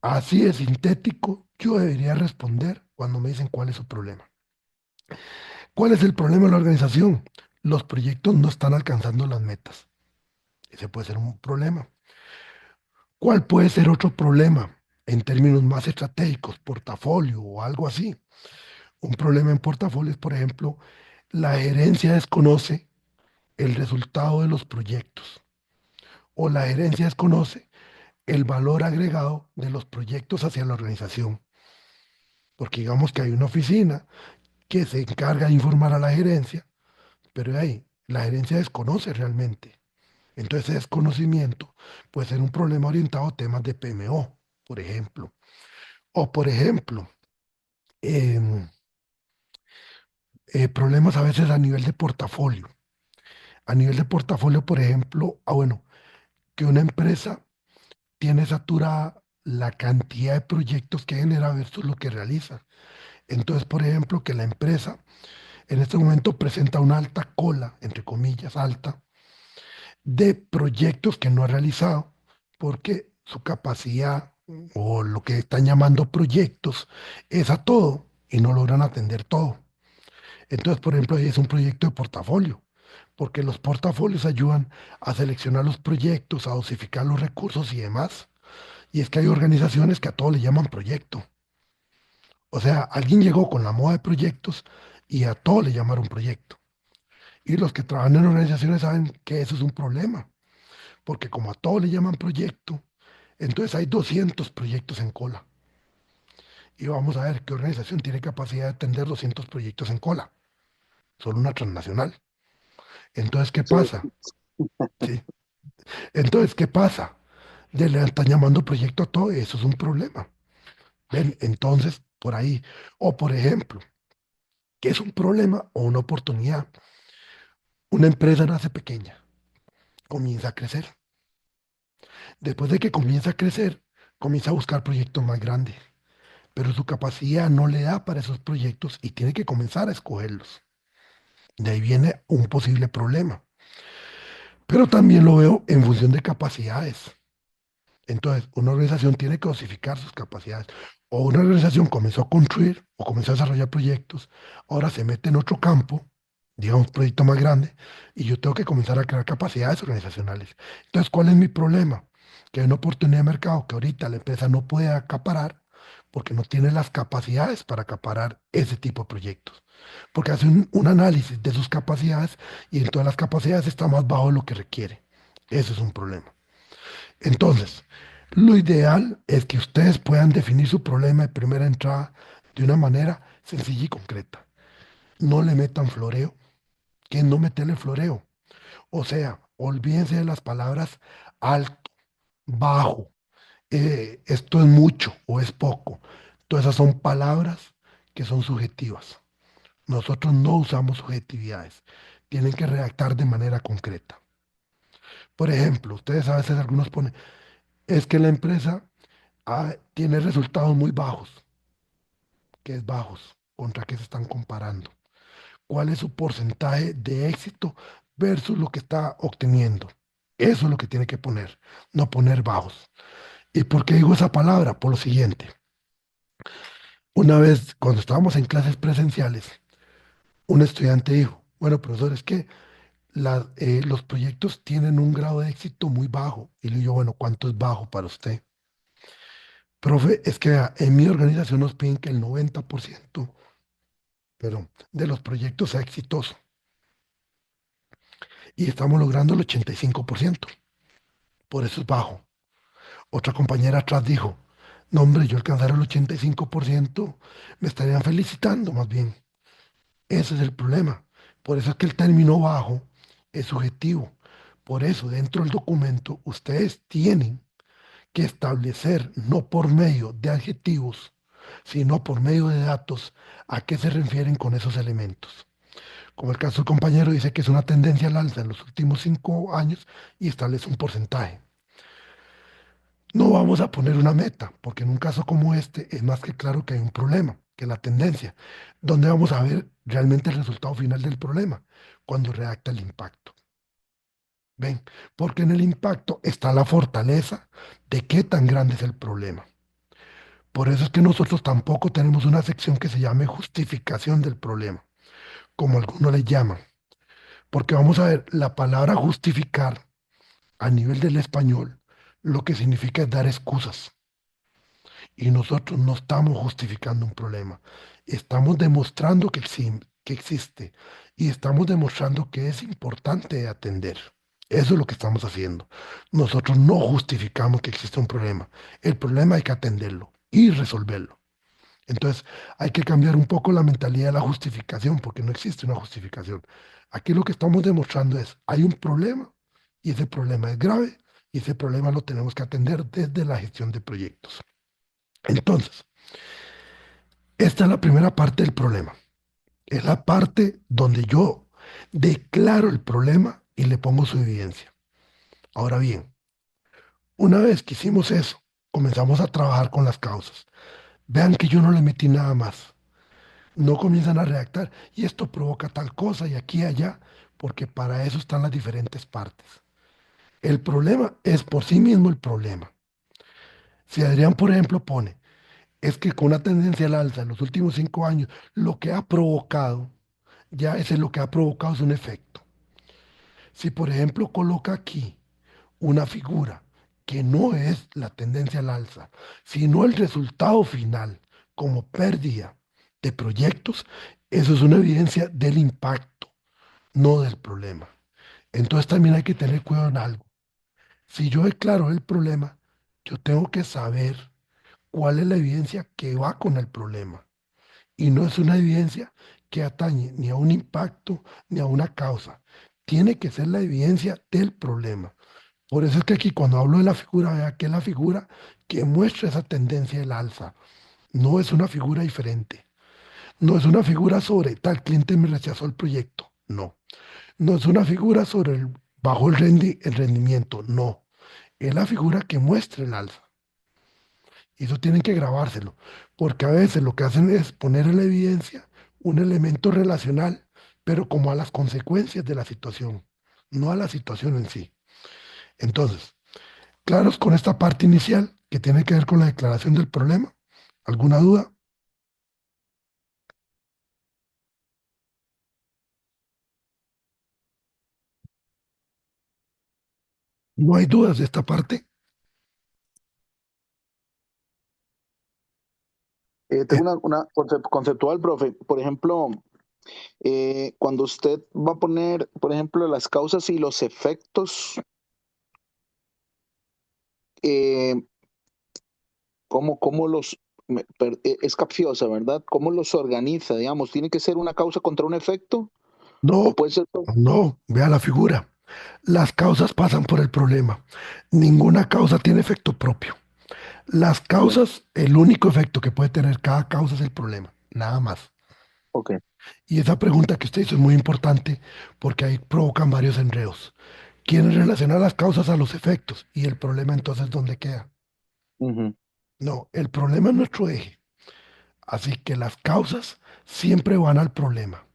Así de sintético, yo debería responder cuando me dicen cuál es su problema. ¿Cuál es el problema de la organización? Los proyectos no están alcanzando las metas. Ese puede ser un problema. ¿Cuál puede ser otro problema en términos más estratégicos, portafolio o algo así? Un problema en portafolio es, por ejemplo, la gerencia desconoce el resultado de los proyectos o la gerencia desconoce el valor agregado de los proyectos hacia la organización. Porque digamos que hay una oficina que se encarga de informar a la gerencia, pero ahí la gerencia desconoce realmente. Entonces ese desconocimiento puede ser un problema orientado a temas de PMO, por ejemplo. O por ejemplo, em, problemas a veces a nivel de portafolio. A nivel de portafolio, por ejemplo, bueno, que una empresa tiene saturada la cantidad de proyectos que genera versus lo que realiza. Entonces, por ejemplo, que la empresa en este momento presenta una alta cola, entre comillas, alta, de proyectos que no ha realizado, porque su capacidad o lo que están llamando proyectos es a todo y no logran atender todo. Entonces, por ejemplo, ahí es un proyecto de portafolio, porque los portafolios ayudan a seleccionar los proyectos, a dosificar los recursos y demás. Y es que hay organizaciones que a todo le llaman proyecto. O sea, alguien llegó con la moda de proyectos y a todo le llamaron proyecto. Y los que trabajan en organizaciones saben que eso es un problema, porque como a todo le llaman proyecto, entonces hay 200 proyectos en cola. Y vamos a ver qué organización tiene capacidad de atender 200 proyectos en cola. Solo una transnacional. Entonces, ¿qué Sí, pasa? Sí. Entonces, ¿qué pasa? Le están llamando proyecto a todo y eso es un problema. ¿Ven? Entonces, por ahí. O por ejemplo, ¿qué es un problema o una oportunidad? Una empresa nace pequeña, comienza a crecer. Después de que comienza a crecer, comienza a buscar proyectos más grandes, pero su capacidad no le da para esos proyectos y tiene que comenzar a escogerlos. De ahí viene un posible problema. Pero también lo veo en función de capacidades. Entonces, una organización tiene que dosificar sus capacidades. O una organización comenzó a construir o comenzó a desarrollar proyectos, ahora se mete en otro campo, digamos, un proyecto más grande, y yo tengo que comenzar a crear capacidades organizacionales. Entonces, ¿cuál es mi problema? Que hay una oportunidad de mercado que ahorita la empresa no puede acaparar porque no tiene las capacidades para acaparar ese tipo de proyectos. Porque hace un análisis de sus capacidades y en todas las capacidades está más bajo de lo que requiere. Eso es un problema. Entonces, lo ideal es que ustedes puedan definir su problema de primera entrada de una manera sencilla y concreta. No le metan floreo, que es no meterle floreo. O sea, olvídense de las palabras alto, bajo, esto es mucho o es poco. Todas esas son palabras que son subjetivas. Nosotros no usamos subjetividades. Tienen que redactar de manera concreta. Por ejemplo, ustedes a veces algunos ponen, es que la empresa tiene resultados muy bajos. ¿Qué es bajos? ¿Contra qué se están comparando? ¿Cuál es su porcentaje de éxito versus lo que está obteniendo? Eso es lo que tiene que poner, no poner bajos. ¿Y por qué digo esa palabra? Por lo siguiente. Una vez, cuando estábamos en clases presenciales, un estudiante dijo, bueno, profesor, es que los proyectos tienen un grado de éxito muy bajo. Y le digo, bueno, ¿cuánto es bajo para usted? Profe, es que en mi organización nos piden que el 90%, pero de los proyectos sea exitoso. Y estamos logrando el 85%. Por eso es bajo. Otra compañera atrás dijo, no hombre, yo alcanzar el 85%, me estarían felicitando más bien. Ese es el problema. Por eso es que el término bajo es subjetivo. Por eso dentro del documento ustedes tienen que establecer, no por medio de adjetivos, sino por medio de datos, a qué se refieren con esos elementos. Como el caso del compañero dice que es una tendencia al alza en los últimos 5 años y establece un porcentaje. No vamos a poner una meta, porque en un caso como este es más que claro que hay un problema, que la tendencia, donde vamos a ver realmente el resultado final del problema, cuando redacta el impacto. ¿Ven? Porque en el impacto está la fortaleza de qué tan grande es el problema. Por eso es que nosotros tampoco tenemos una sección que se llame justificación del problema, como algunos le llaman. Porque vamos a ver, la palabra justificar a nivel del español lo que significa es dar excusas. Y nosotros no estamos justificando un problema. Estamos demostrando que existe y estamos demostrando que es importante atender. Eso es lo que estamos haciendo. Nosotros no justificamos que existe un problema. El problema hay que atenderlo y resolverlo. Entonces, hay que cambiar un poco la mentalidad de la justificación, porque no existe una justificación. Aquí lo que estamos demostrando es, hay un problema y ese problema es grave y ese problema lo tenemos que atender desde la gestión de proyectos. Entonces, esta es la primera parte del problema. Es la parte donde yo declaro el problema y le pongo su evidencia. Ahora bien, una vez que hicimos eso, comenzamos a trabajar con las causas. Vean que yo no le metí nada más. No comienzan a redactar y esto provoca tal cosa y aquí y allá, porque para eso están las diferentes partes. El problema es por sí mismo el problema. Si Adrián, por ejemplo, pone, es que con una tendencia al alza en los últimos 5 años, lo que ha provocado, ya ese lo que ha provocado es un efecto. Si, por ejemplo, coloca aquí una figura que no es la tendencia al alza, sino el resultado final como pérdida de proyectos, eso es una evidencia del impacto, no del problema. Entonces también hay que tener cuidado en algo. Si yo declaro el problema, yo tengo que saber cuál es la evidencia que va con el problema. Y no es una evidencia que atañe ni a un impacto ni a una causa. Tiene que ser la evidencia del problema. Por eso es que aquí cuando hablo de la figura, vea que es la figura que muestra esa tendencia del alza. No es una figura diferente. No es una figura sobre tal cliente me rechazó el proyecto. No. No es una figura sobre bajo el rendimiento. No. Es la figura que muestra el alza. Y eso tienen que grabárselo, porque a veces lo que hacen es poner en la evidencia un elemento relacional pero como a las consecuencias de la situación, no a la situación en sí. Entonces, claros con esta parte inicial que tiene que ver con la declaración del problema. ¿Alguna duda? ¿No hay dudas de esta parte? Tengo una conceptual, profe. Por ejemplo, cuando usted va a poner, por ejemplo, las causas y los efectos, eh, ¿cómo los... es capciosa, ¿verdad? ¿Cómo los organiza? Digamos, ¿tiene que ser una causa contra un efecto? ¿O No, puede ser... no, vea la figura. Las causas pasan por el problema. Ninguna causa tiene efecto propio. Las causas, el único efecto que puede tener cada causa es el problema, nada más. Ok, Y esa pregunta que usted hizo es muy importante porque ahí provocan varios enredos. Quieren relacionar las causas a los efectos y el problema entonces ¿dónde queda? ujú, No, el problema es nuestro eje. Así que las causas siempre van al problema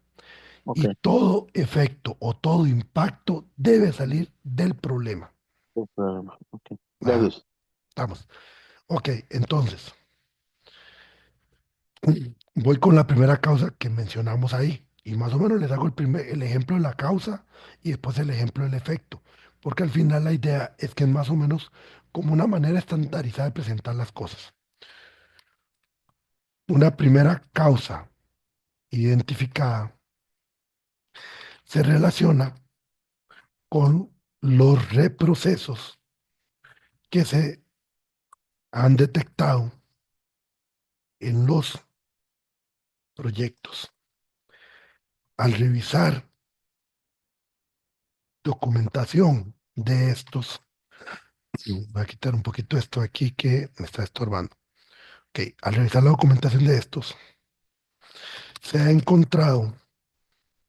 ok. y todo efecto o todo impacto debe salir del problema. Ok. Ajá, Gracias. estamos. Ok, entonces, voy con la primera causa que mencionamos ahí. Y más o menos les hago el ejemplo de la causa y después el ejemplo del efecto. Porque al final la idea es que es más o menos como una manera estandarizada de presentar las cosas. Una primera causa identificada se relaciona con los reprocesos que se han detectado en los proyectos. Al revisar documentación de estos, voy a quitar un poquito esto aquí que me está estorbando. Ok, al revisar la documentación de estos, se ha encontrado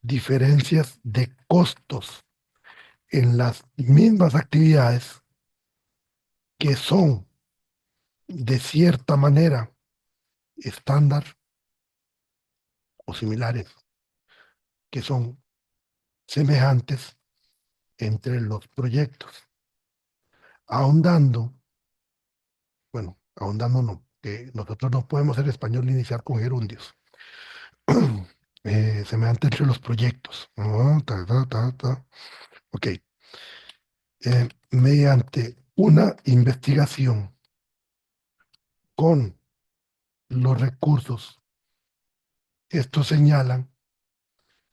diferencias de costos en las mismas actividades que son de cierta manera estándar o similares, que son semejantes entre los proyectos. Ahondando, bueno, ahondando no, que nosotros no podemos en español iniciar con gerundios. Semejante entre los proyectos. Ok. Mediante una investigación con los recursos, estos señalan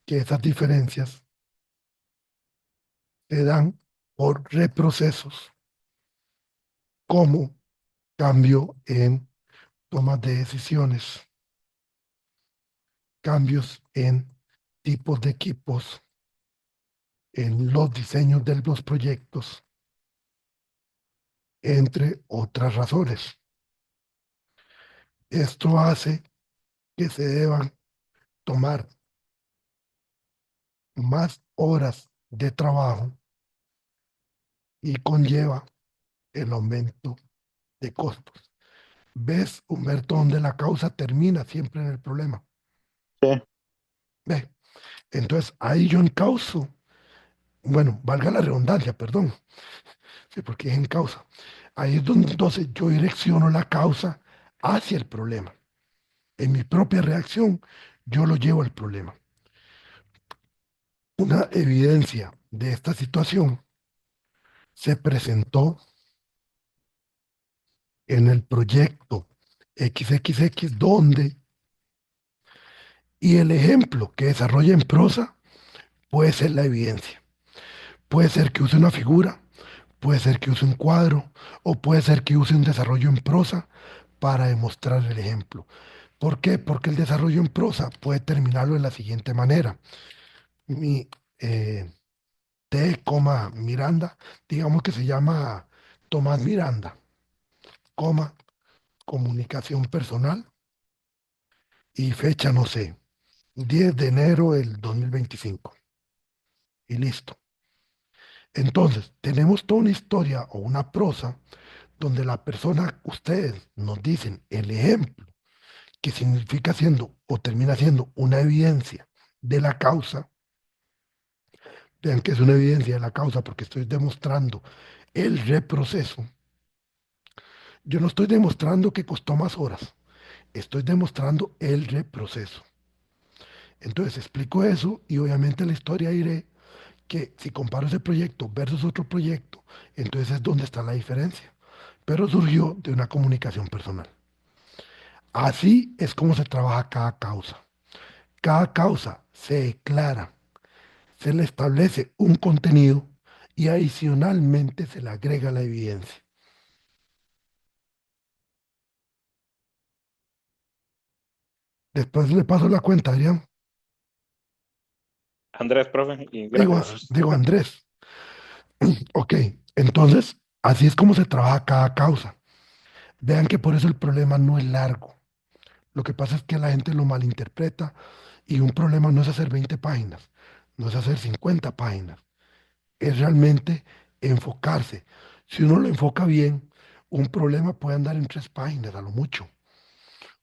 que esas diferencias se dan por reprocesos como cambio en tomas de decisiones, cambios en tipos de equipos, en los diseños de los proyectos, entre otras razones. Esto hace que se deban tomar más horas de trabajo y conlleva el aumento de costos. ¿Ves, Humberto, donde la causa termina siempre en el problema? Sí. ¿Ve? Entonces, ahí yo encauso, bueno, valga la redundancia, perdón, sí, porque es en causa. Ahí es donde entonces yo direcciono la causa hacia el problema. En mi propia reacción, yo lo llevo al problema. Una evidencia de esta situación se presentó en el proyecto XXX, donde, y el ejemplo que desarrolla en prosa puede ser la evidencia. Puede ser que use una figura, puede ser que use un cuadro, o puede ser que use un desarrollo en prosa para demostrar el ejemplo. ¿Por qué? Porque el desarrollo en prosa puede terminarlo de la siguiente manera. Mi T, Miranda, digamos que se llama Tomás Miranda, coma, comunicación personal y fecha, no sé, 10 de enero del 2025. Y listo. Entonces, tenemos toda una historia o una prosa donde la persona, ustedes nos dicen el ejemplo, que significa siendo o termina siendo una evidencia de la causa, Vean que es una evidencia de la causa porque estoy demostrando el reproceso. Yo no estoy demostrando que costó más horas, estoy demostrando el reproceso. Entonces explico eso y obviamente en la historia diré que si comparo ese proyecto versus otro proyecto, entonces es donde está la diferencia. Pero surgió de una comunicación personal. Así es como se trabaja cada causa. Cada causa se declara, se le establece un contenido y adicionalmente se le agrega la evidencia. Después le paso la cuenta, Adrián. Andrés, profe, y Digo, gracias. digo Andrés. Ok, entonces así es como se trabaja cada causa. Vean que por eso el problema no es largo. Lo que pasa es que la gente lo malinterpreta y un problema no es hacer 20 páginas, no es hacer 50 páginas, es realmente enfocarse. Si uno lo enfoca bien, un problema puede andar en 3 páginas a lo mucho,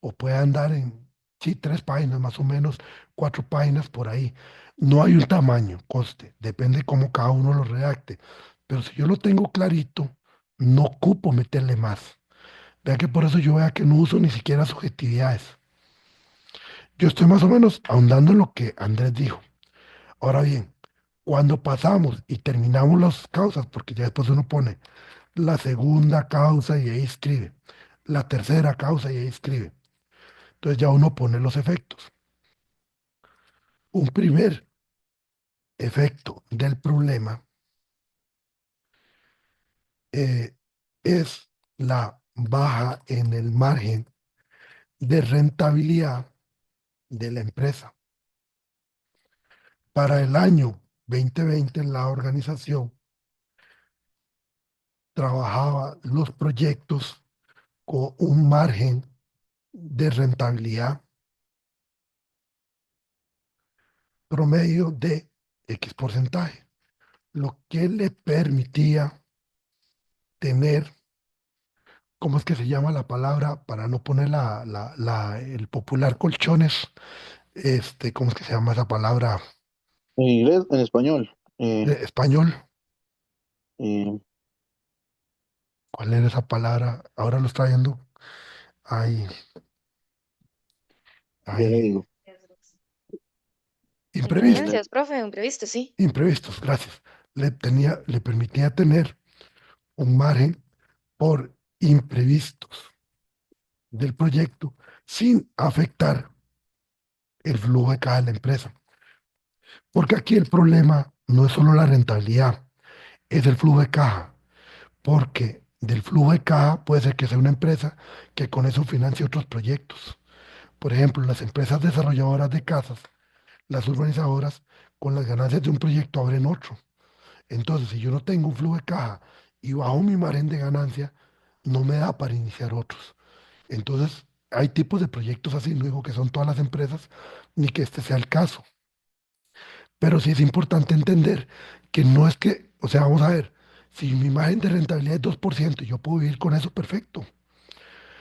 o puede andar en, sí, 3 páginas más o menos, 4 páginas por ahí. No hay un tamaño, coste, depende cómo cada uno lo redacte. Pero si yo lo tengo clarito, no ocupo meterle más. Vea que por eso yo vea que no uso ni siquiera subjetividades. Yo estoy más o menos ahondando en lo que Andrés dijo. Ahora bien, cuando pasamos y terminamos las causas, porque ya después uno pone la segunda causa y ahí escribe, la tercera causa y ahí escribe. Entonces ya uno pone los efectos. Un primer efecto del problema eh, es la baja en el margen de rentabilidad de la empresa. Para el año 2020, la organización trabajaba los proyectos con un margen de rentabilidad promedio de X porcentaje, lo que le permitía tener, ¿cómo es que se llama la palabra? Para no poner el popular colchones, ¿cómo es que se llama esa palabra? En inglés, en español. Español, Eh, ¿cuál era esa palabra? Ahora lo está viendo. Ahí, ya le ahí. digo. Imprevisto, Eh, Contingencias, profe, imprevisto, sí. imprevistos, gracias. Le permitía tener un margen por imprevistos del proyecto sin afectar el flujo de caja de la empresa. Porque aquí el problema no es solo la rentabilidad, es el flujo de caja. Porque del flujo de caja puede ser que sea una empresa que con eso financie otros proyectos. Por ejemplo, las empresas desarrolladoras de casas, las urbanizadoras, con las ganancias de un proyecto abren otro. Entonces, si yo no tengo un flujo de caja y bajo mi margen de ganancia, no me da para iniciar otros. Entonces, hay tipos de proyectos así, no digo que son todas las empresas, ni que este sea el caso. Pero sí es importante entender que no es que, o sea, vamos a ver, si mi margen de rentabilidad es 2% y yo puedo vivir con eso, perfecto.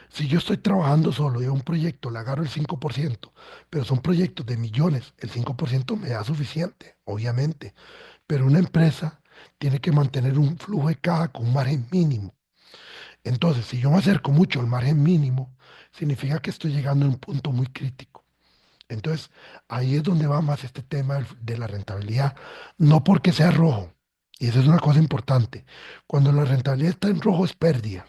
Si yo estoy trabajando solo y a un proyecto le agarro el 5%, pero son proyectos de millones, el 5% me da suficiente, obviamente. Pero una empresa tiene que mantener un flujo de caja con un margen mínimo. Entonces, si yo me acerco mucho al margen mínimo, significa que estoy llegando a un punto muy crítico. Entonces, ahí es donde va más este tema de la rentabilidad, no porque sea rojo, y esa es una cosa importante. Cuando la rentabilidad está en rojo es pérdida.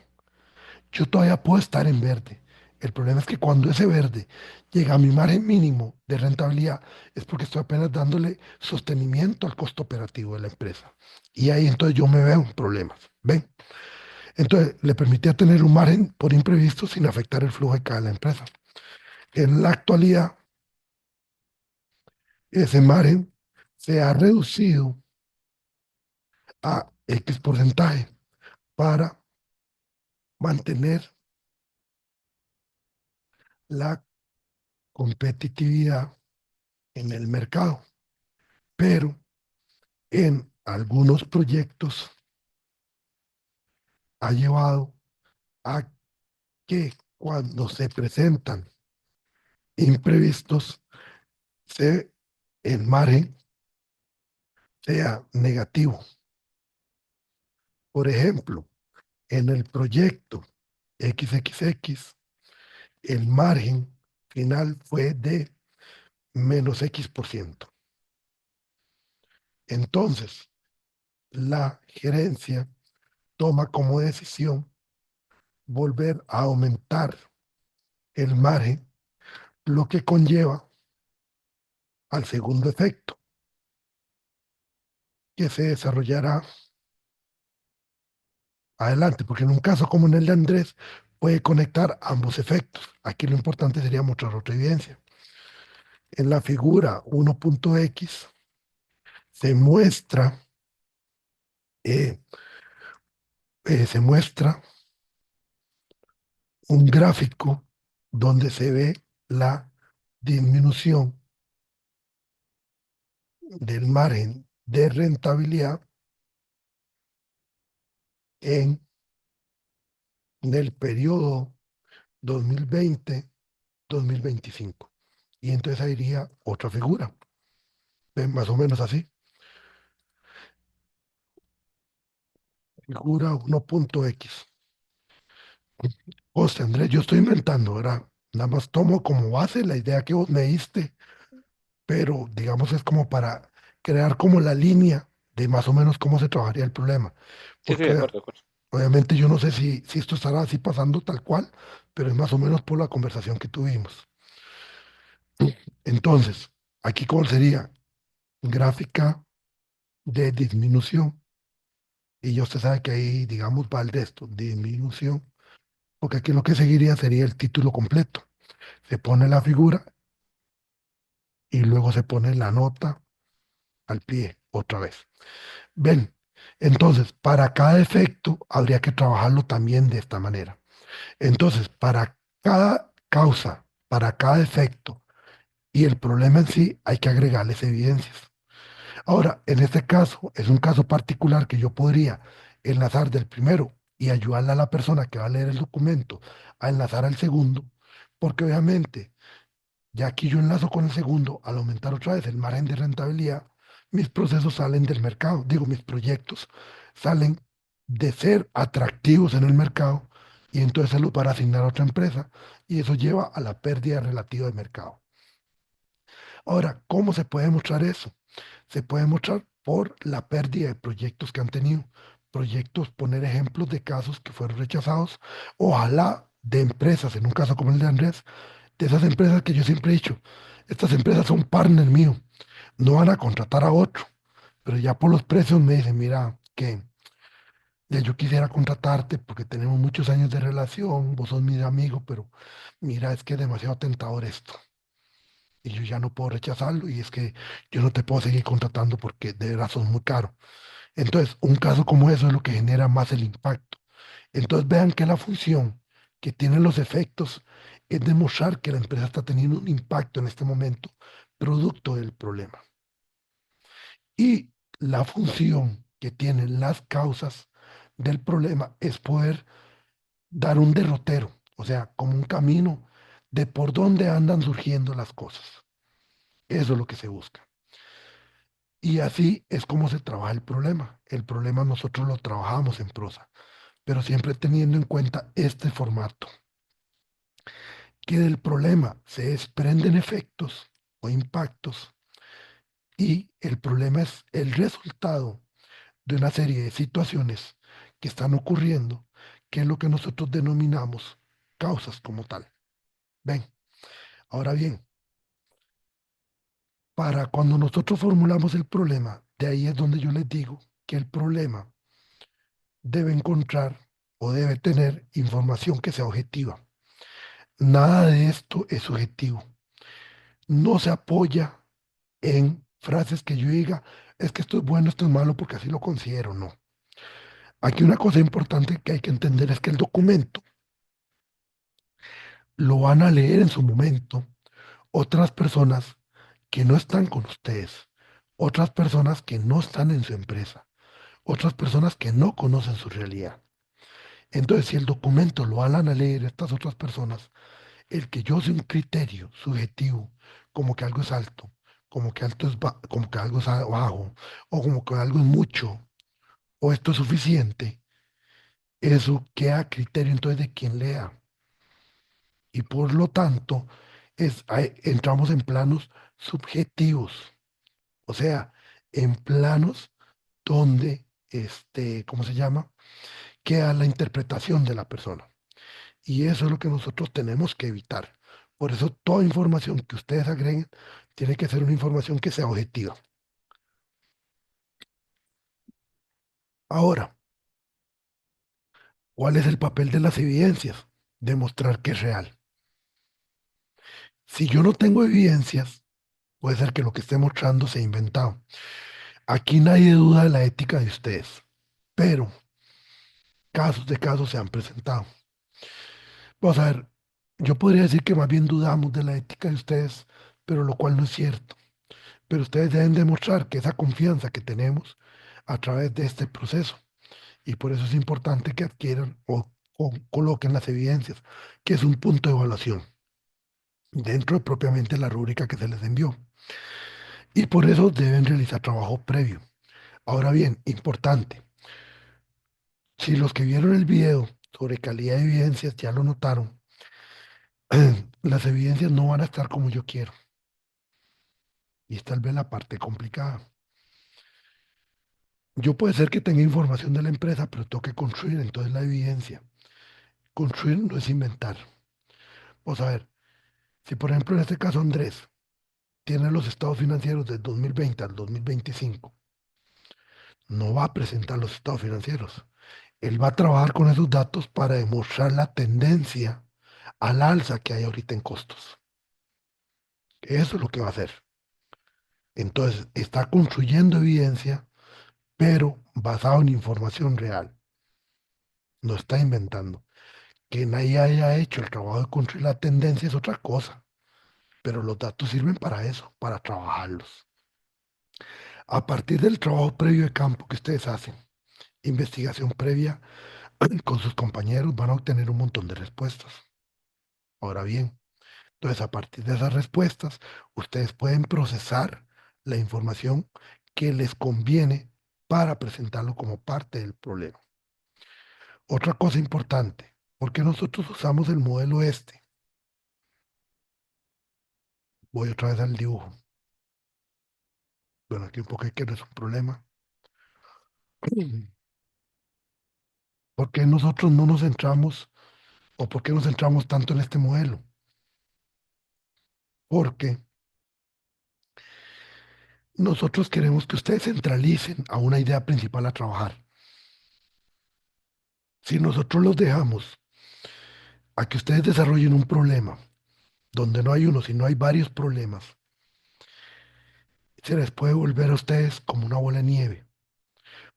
Yo todavía puedo estar en verde. El problema es que cuando ese verde llega a mi margen mínimo de rentabilidad, es porque estoy apenas dándole sostenimiento al costo operativo de la empresa. Y ahí entonces yo me veo en problemas. ¿Ven? Entonces, le permitía tener un margen por imprevisto sin afectar el flujo de cada la empresa. En la actualidad, ese margen se ha reducido a X porcentaje para mantener la competitividad en el mercado. Pero en algunos proyectos ha llevado a que cuando se presentan imprevistos, el margen sea negativo. Por ejemplo, en el proyecto XXX, el margen final fue de menos X%. Entonces, la gerencia toma como decisión volver a aumentar el margen, lo que conlleva al segundo efecto, que se desarrollará adelante, porque en un caso como en el de Andrés, puede conectar ambos efectos. Aquí lo importante sería mostrar otra evidencia. En la figura 1.x eh, se muestra un gráfico donde se ve la disminución del margen de rentabilidad en el periodo 2020-2025. Y entonces ahí iría otra figura, más o menos así. Figura 1.x. José Andrés, yo estoy inventando, ¿verdad? Nada más tomo como base la idea que vos me diste, pero digamos es como para crear como la línea de más o menos cómo se trabajaría el problema. Sí, sí, de Porque acuerdo, de acuerdo. obviamente yo no sé si esto estará así pasando tal cual, pero es más o menos por la conversación que tuvimos. Entonces, aquí cómo sería gráfica de disminución. Y ya usted sabe que ahí, digamos, va el de esto, disminución, porque aquí lo que seguiría sería el título completo. Se pone la figura y luego se pone la nota al pie otra vez. Ven, entonces, para cada efecto habría que trabajarlo también de esta manera. Entonces, para cada causa, para cada efecto y el problema en sí, hay que agregarles evidencias. Ahora, en este caso, es un caso particular que yo podría enlazar del primero y ayudarle a la persona que va a leer el documento a enlazar al segundo, porque obviamente, ya aquí yo enlazo con el segundo, al aumentar otra vez el margen de rentabilidad, mis procesos salen del mercado, digo, mis proyectos salen de ser atractivos en el mercado y entonces se los van a asignar a otra empresa y eso lleva a la pérdida relativa de mercado. Ahora, ¿cómo se puede mostrar eso? Se puede mostrar por la pérdida de proyectos que han tenido. Proyectos, poner ejemplos de casos que fueron rechazados, ojalá de empresas, en un caso como el de Andrés, de esas empresas que yo siempre he dicho, estas empresas son partner mío, no van a contratar a otro, pero ya por los precios me dicen, mira, que ya yo quisiera contratarte porque tenemos muchos años de relación, vos sos mi amigo, pero mira, es que es demasiado tentador esto y yo ya no puedo rechazarlo y es que yo no te puedo seguir contratando porque de verdad son muy caro. Entonces, un caso como eso es lo que genera más el impacto. Entonces, vean que la función que tienen los efectos es demostrar que la empresa está teniendo un impacto en este momento producto del problema. Y la función que tienen las causas del problema es poder dar un derrotero, o sea, como un camino de por dónde andan surgiendo las cosas. Eso es lo que se busca. Y así es como se trabaja el problema. El problema nosotros lo trabajamos en prosa, pero siempre teniendo en cuenta este formato, que del problema se desprenden efectos o impactos y el problema es el resultado de una serie de situaciones que están ocurriendo, que es lo que nosotros denominamos causas como tal. Ven, ahora bien, para cuando nosotros formulamos el problema, de ahí es donde yo les digo que el problema debe encontrar o debe tener información que sea objetiva. Nada de esto es subjetivo. No se apoya en frases que yo diga, es que esto es bueno, esto es malo, porque así lo considero. No. Aquí una cosa importante que hay que entender es que el documento lo van a leer en su momento otras personas que no están con ustedes, otras personas que no están en su empresa, otras personas que no conocen su realidad. Entonces, si el documento lo van a leer estas otras personas, el que yo use un criterio subjetivo, como que algo es alto, como que como que algo es bajo, o como que algo es mucho, o esto es suficiente, eso queda a criterio entonces de quien lea. Y por lo tanto, entramos en planos subjetivos, o sea, en planos donde, ¿cómo se llama? Queda la interpretación de la persona. Y eso es lo que nosotros tenemos que evitar. Por eso toda información que ustedes agreguen tiene que ser una información que sea objetiva. Ahora, ¿cuál es el papel de las evidencias? Demostrar que es real. Si yo no tengo evidencias, puede ser que lo que esté mostrando sea inventado. Aquí nadie duda de la ética de ustedes, pero casos de casos se han presentado. Vamos a ver, yo podría decir que más bien dudamos de la ética de ustedes, pero lo cual no es cierto. Pero ustedes deben demostrar que esa confianza que tenemos a través de este proceso, y por eso es importante que adquieran o coloquen las evidencias, que es un punto de evaluación dentro de propiamente la rúbrica que se les envió. Y por eso deben realizar trabajo previo. Ahora bien, importante, si los que vieron el video sobre calidad de evidencias ya lo notaron, las evidencias no van a estar como yo quiero. Y es tal vez la parte complicada. Yo puede ser que tenga información de la empresa, pero tengo que construir entonces la evidencia. Construir no es inventar. Vamos a ver, si por ejemplo en este caso Andrés tiene los estados financieros del 2020 al 2025, no va a presentar los estados financieros. Él va a trabajar con esos datos para demostrar la tendencia al alza que hay ahorita en costos. Eso es lo que va a hacer. Entonces, está construyendo evidencia, pero basado en información real. No está inventando. Que nadie haya hecho el trabajo de construir la tendencia es otra cosa, pero los datos sirven para eso, para trabajarlos. A partir del trabajo previo de campo que ustedes hacen, investigación previa con sus compañeros, van a obtener un montón de respuestas. Ahora bien, entonces a partir de esas respuestas, ustedes pueden procesar la información que les conviene para presentarlo como parte del problema. Otra cosa importante, ¿por qué nosotros usamos el modelo este? Voy otra vez al dibujo. Bueno, aquí un poco que no es un problema. ¿Por qué nosotros no nos centramos o por qué nos centramos tanto en este modelo? Porque nosotros queremos que ustedes centralicen a una idea principal a trabajar. Si nosotros los dejamos a que ustedes desarrollen un problema donde no hay uno, sino hay varios problemas, se les puede volver a ustedes como una bola de nieve,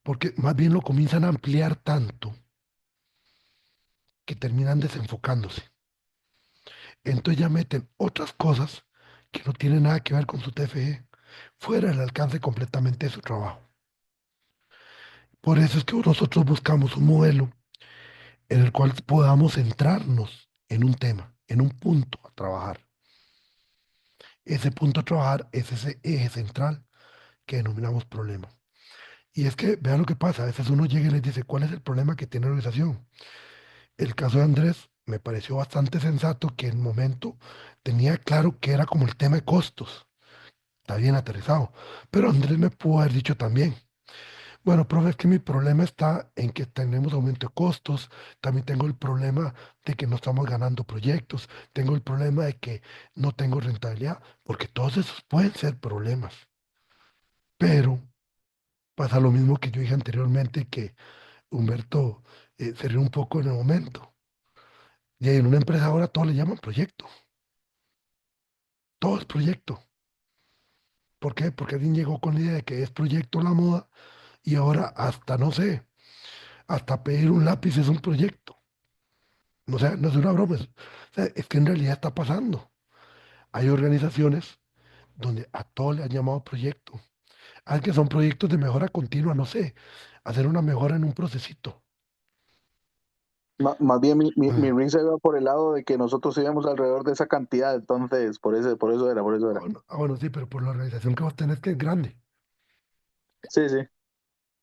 porque más bien lo comienzan a ampliar tanto que terminan desenfocándose. Entonces ya meten otras cosas que no tienen nada que ver con su TFG, fuera del alcance completamente de su trabajo. Por eso es que nosotros buscamos un modelo en el cual podamos centrarnos en un tema, en un punto a trabajar. Ese punto a trabajar es ese eje central que denominamos problema. Y es que, vean lo que pasa, a veces uno llega y les dice, ¿cuál es el problema que tiene la organización? El caso de Andrés me pareció bastante sensato que en el momento tenía claro que era como el tema de costos, está bien aterrizado, pero Andrés me pudo haber dicho también, bueno, profe, es que mi problema está en que tenemos aumento de costos, también tengo el problema de que no estamos ganando proyectos, tengo el problema de que no tengo rentabilidad, porque todos esos pueden ser problemas, pero pasa lo mismo que yo dije anteriormente, que Humberto se rió un poco en el momento. Y en una empresa ahora todo le llaman proyecto, todo es proyecto. ¿Por qué? Porque alguien llegó con la idea de que es proyecto la moda y ahora hasta, no sé, hasta pedir un lápiz es un proyecto. O sea, no es una broma, o sea, es que en realidad está pasando. Hay organizaciones donde a todo le han llamado proyecto. Hay que son proyectos de mejora continua, no sé, hacer una mejora en un procesito. Más bien mi Ah, ring se va por el lado de que nosotros íbamos alrededor de esa cantidad, entonces por eso era. bueno, sí, pero por la organización que vos tenés que es grande, Sí, sí.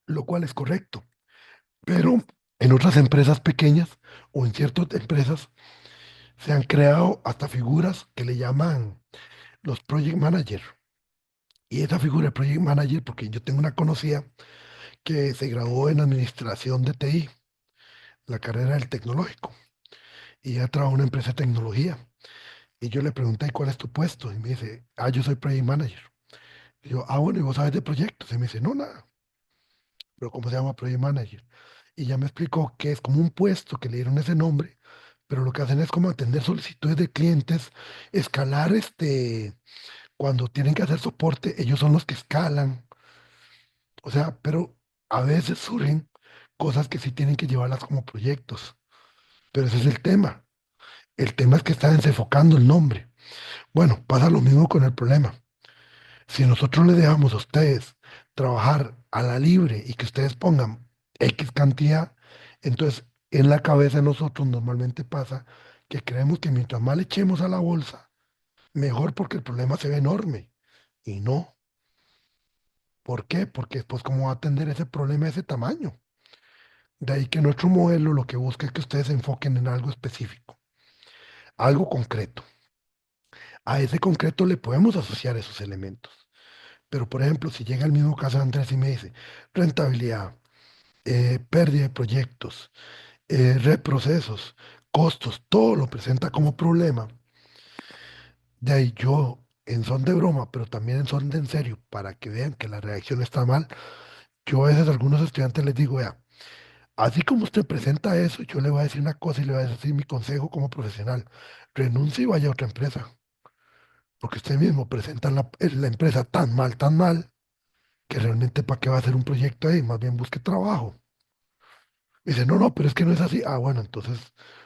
lo cual es correcto. Pero en otras empresas pequeñas o en ciertas empresas se han creado hasta figuras que le llaman los project manager. Y esa figura de project manager, porque yo tengo una conocida que se graduó en administración de TI, la carrera del tecnológico, y ella trabaja en una empresa de tecnología. Y yo le pregunté, ¿cuál es tu puesto? Y me dice, yo soy project manager. Y yo, bueno, ¿y vos sabes de proyectos? Y me dice, no, nada, pero ¿cómo se llama project manager? Y ya me explicó que es como un puesto que le dieron ese nombre, pero lo que hacen es como atender solicitudes de clientes, escalar cuando tienen que hacer soporte, ellos son los que escalan. O sea, pero a veces surgen cosas que sí tienen que llevarlas como proyectos. Pero ese es el tema. El tema es que está desenfocando el nombre. Bueno, pasa lo mismo con el problema. Si nosotros les dejamos a ustedes trabajar a la libre y que ustedes pongan X cantidad, entonces en la cabeza de nosotros normalmente pasa que creemos que mientras más le echemos a la bolsa, mejor porque el problema se ve enorme. Y no. ¿Por qué? Porque después, ¿cómo va a atender ese problema de ese tamaño? De ahí que nuestro modelo lo que busca es que ustedes se enfoquen en algo específico, algo concreto. A ese concreto le podemos asociar esos elementos. Pero, por ejemplo, si llega el mismo caso de Andrés y me dice rentabilidad, pérdida de proyectos, reprocesos, costos, todo lo presenta como problema, de ahí yo, en son de broma, pero también en son de en serio, para que vean que la reacción está mal, yo a veces a algunos estudiantes les digo, vea, así como usted presenta eso, yo le voy a decir una cosa y le voy a decir mi consejo como profesional. Renuncie y vaya a otra empresa, porque usted mismo presenta la empresa tan mal, que realmente para qué va a hacer un proyecto ahí, más bien busque trabajo. Y dice, no, no, pero es que no es así. Bueno, entonces,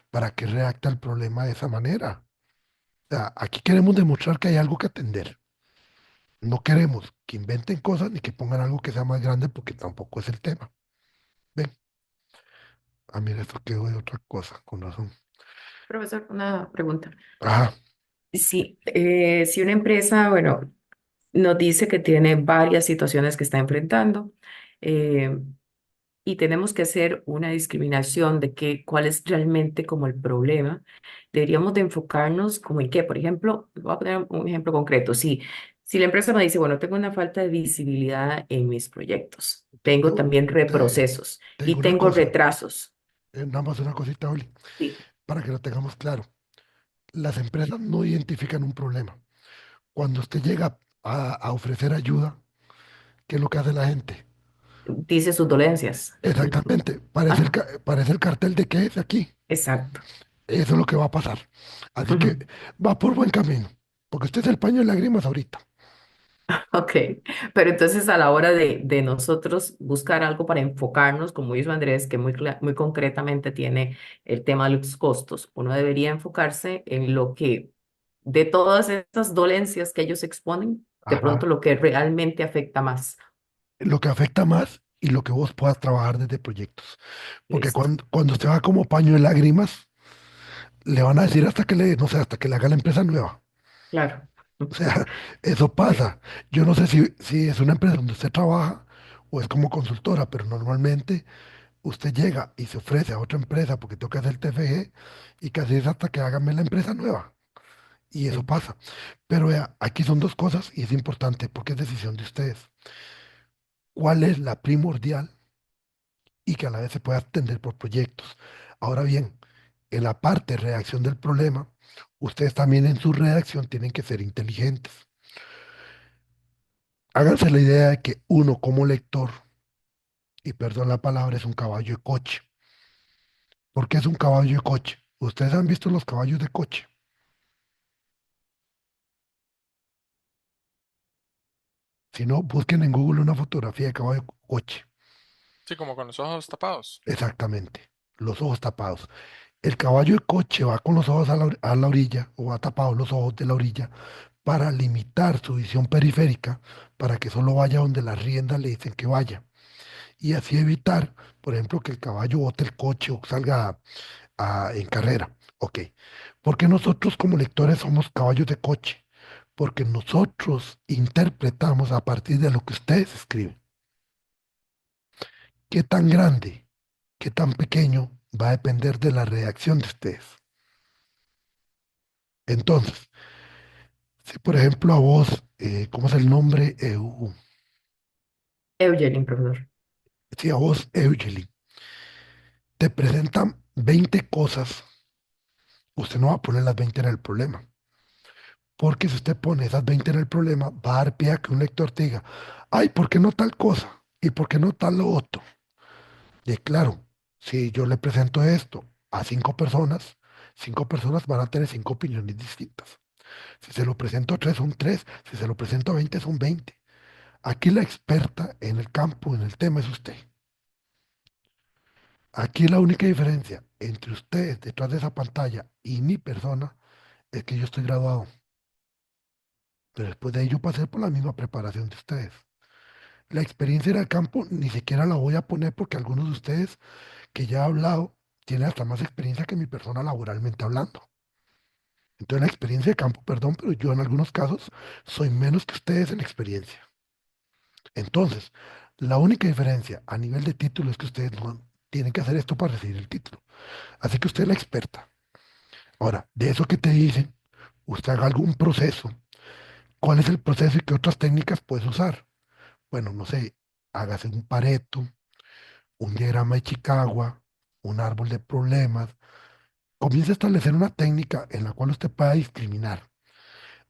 ¿para qué redacta el problema de esa manera? O sea, aquí queremos demostrar que hay algo que atender. No queremos que inventen cosas ni que pongan algo que sea más grande porque tampoco es el tema. Ven, mira, esto quedó de otra cosa, con razón. Profesor, una pregunta. Ajá, Si una empresa, bueno, nos dice que tiene varias situaciones que está enfrentando, eh, y tenemos que hacer una discriminación de cuál es realmente como el problema, deberíamos de enfocarnos como en qué. Por ejemplo, voy a poner un ejemplo concreto. Si la empresa me dice, bueno, tengo una falta de visibilidad en mis proyectos, tengo yo también te, reprocesos te y digo una tengo cosa, retrasos. nada más una cosita, Oli, Sí, para que lo tengamos claro. Las empresas no identifican un problema. Cuando usted llega a ofrecer ayuda, ¿qué es lo que hace la gente? dice sus dolencias. Exactamente, parece Ajá, parece el cartel de qué es aquí. exacto. Eso es lo que va a pasar. Así que Ujú. va por buen camino, porque usted es el paño de lágrimas ahorita. Ok, pero entonces a la hora de nosotros buscar algo para enfocarnos, como hizo Andrés, que muy concretamente tiene el tema de los costos, uno debería enfocarse en lo que, de todas estas dolencias que ellos exponen, de pronto Ajá. lo que realmente afecta más. Lo que afecta más y lo que vos puedas trabajar desde proyectos. Porque Listo, cuando usted va como paño de lágrimas, le van a decir hasta que le, no sé, hasta que le haga la empresa nueva. claro. O sea, eso Sí, pasa. Yo no sé si es una empresa donde usted trabaja o es como consultora, pero normalmente usted llega y se ofrece a otra empresa porque tengo que hacer el TFG y casi es hasta que háganme la empresa nueva. Y eso sí, pasa. Pero vea, aquí son dos cosas y es importante porque es decisión de ustedes. ¿Cuál es la primordial y que a la vez se puede atender por proyectos? Ahora bien, en la parte de redacción del problema, ustedes también en su redacción tienen que ser inteligentes. Háganse la idea de que uno como lector, y perdón la palabra, es un caballo de coche. ¿Por qué es un caballo de coche? Ustedes han visto los caballos de coche. Si no, busquen en Google una fotografía de caballo de coche. Sí, como con los ojos tapados. Exactamente. Los ojos tapados. El caballo de coche va con los ojos a la orilla o va tapado los ojos de la orilla para limitar su visión periférica, para que solo vaya donde las riendas le dicen que vaya. Y así evitar, por ejemplo, que el caballo bote el coche o salga en carrera. Ok. Porque nosotros como lectores somos caballos de coche. Porque nosotros interpretamos a partir de lo que ustedes escriben. ¿Qué tan grande, qué tan pequeño va a depender de la redacción de ustedes? Entonces, si por ejemplo a vos, ¿cómo es el nombre? Eugene, profesor. Si a vos, Eugeli, te presentan 20 cosas, usted no va a poner las 20 en el problema. Porque si usted pone esas 20 en el problema, va a dar pie a que un lector te diga, ay, ¿por qué no tal cosa? ¿Y por qué no tal lo otro? Y claro, si yo le presento esto a 5 personas van a tener 5 opiniones distintas. Si se lo presento a 3, son 3. Si se lo presento a 20, son 20. Aquí la experta en el campo, en el tema, es usted. Aquí la única diferencia entre ustedes detrás de esa pantalla y mi persona es que yo estoy graduado. Pero después de ello pasé por la misma preparación de ustedes. La experiencia en el campo ni siquiera la voy a poner porque algunos de ustedes que ya he hablado tienen hasta más experiencia que mi persona laboralmente hablando. Entonces la experiencia de campo, perdón, pero yo en algunos casos soy menos que ustedes en experiencia. Entonces, la única diferencia a nivel de título es que ustedes no tienen que hacer esto para recibir el título. Así que usted es la experta. Ahora, de eso que te dicen, usted haga algún proceso. ¿Cuál es el proceso y qué otras técnicas puedes usar? Bueno, no sé, hágase un Pareto, un diagrama de Chicago, un árbol de problemas. Comience a establecer una técnica en la cual usted pueda discriminar.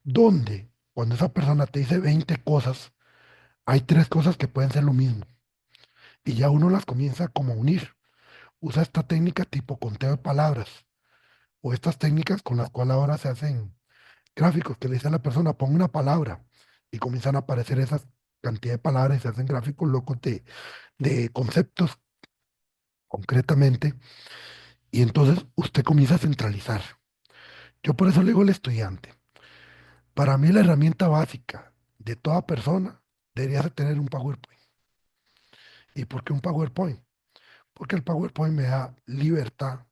Donde, cuando esa persona te dice 20 cosas, hay 3 cosas que pueden ser lo mismo. Y ya uno las comienza como a unir. Usa esta técnica tipo conteo de palabras. O estas técnicas con las cuales ahora se hacen gráficos, que le dice a la persona, ponga una palabra. Y comienzan a aparecer esas cantidad de palabras y se hacen gráficos locos de conceptos concretamente. Y entonces usted comienza a centralizar. Yo por eso le digo al estudiante, para mí la herramienta básica de toda persona debería de tener un PowerPoint. ¿Y por qué un PowerPoint? Porque el PowerPoint me da libertad.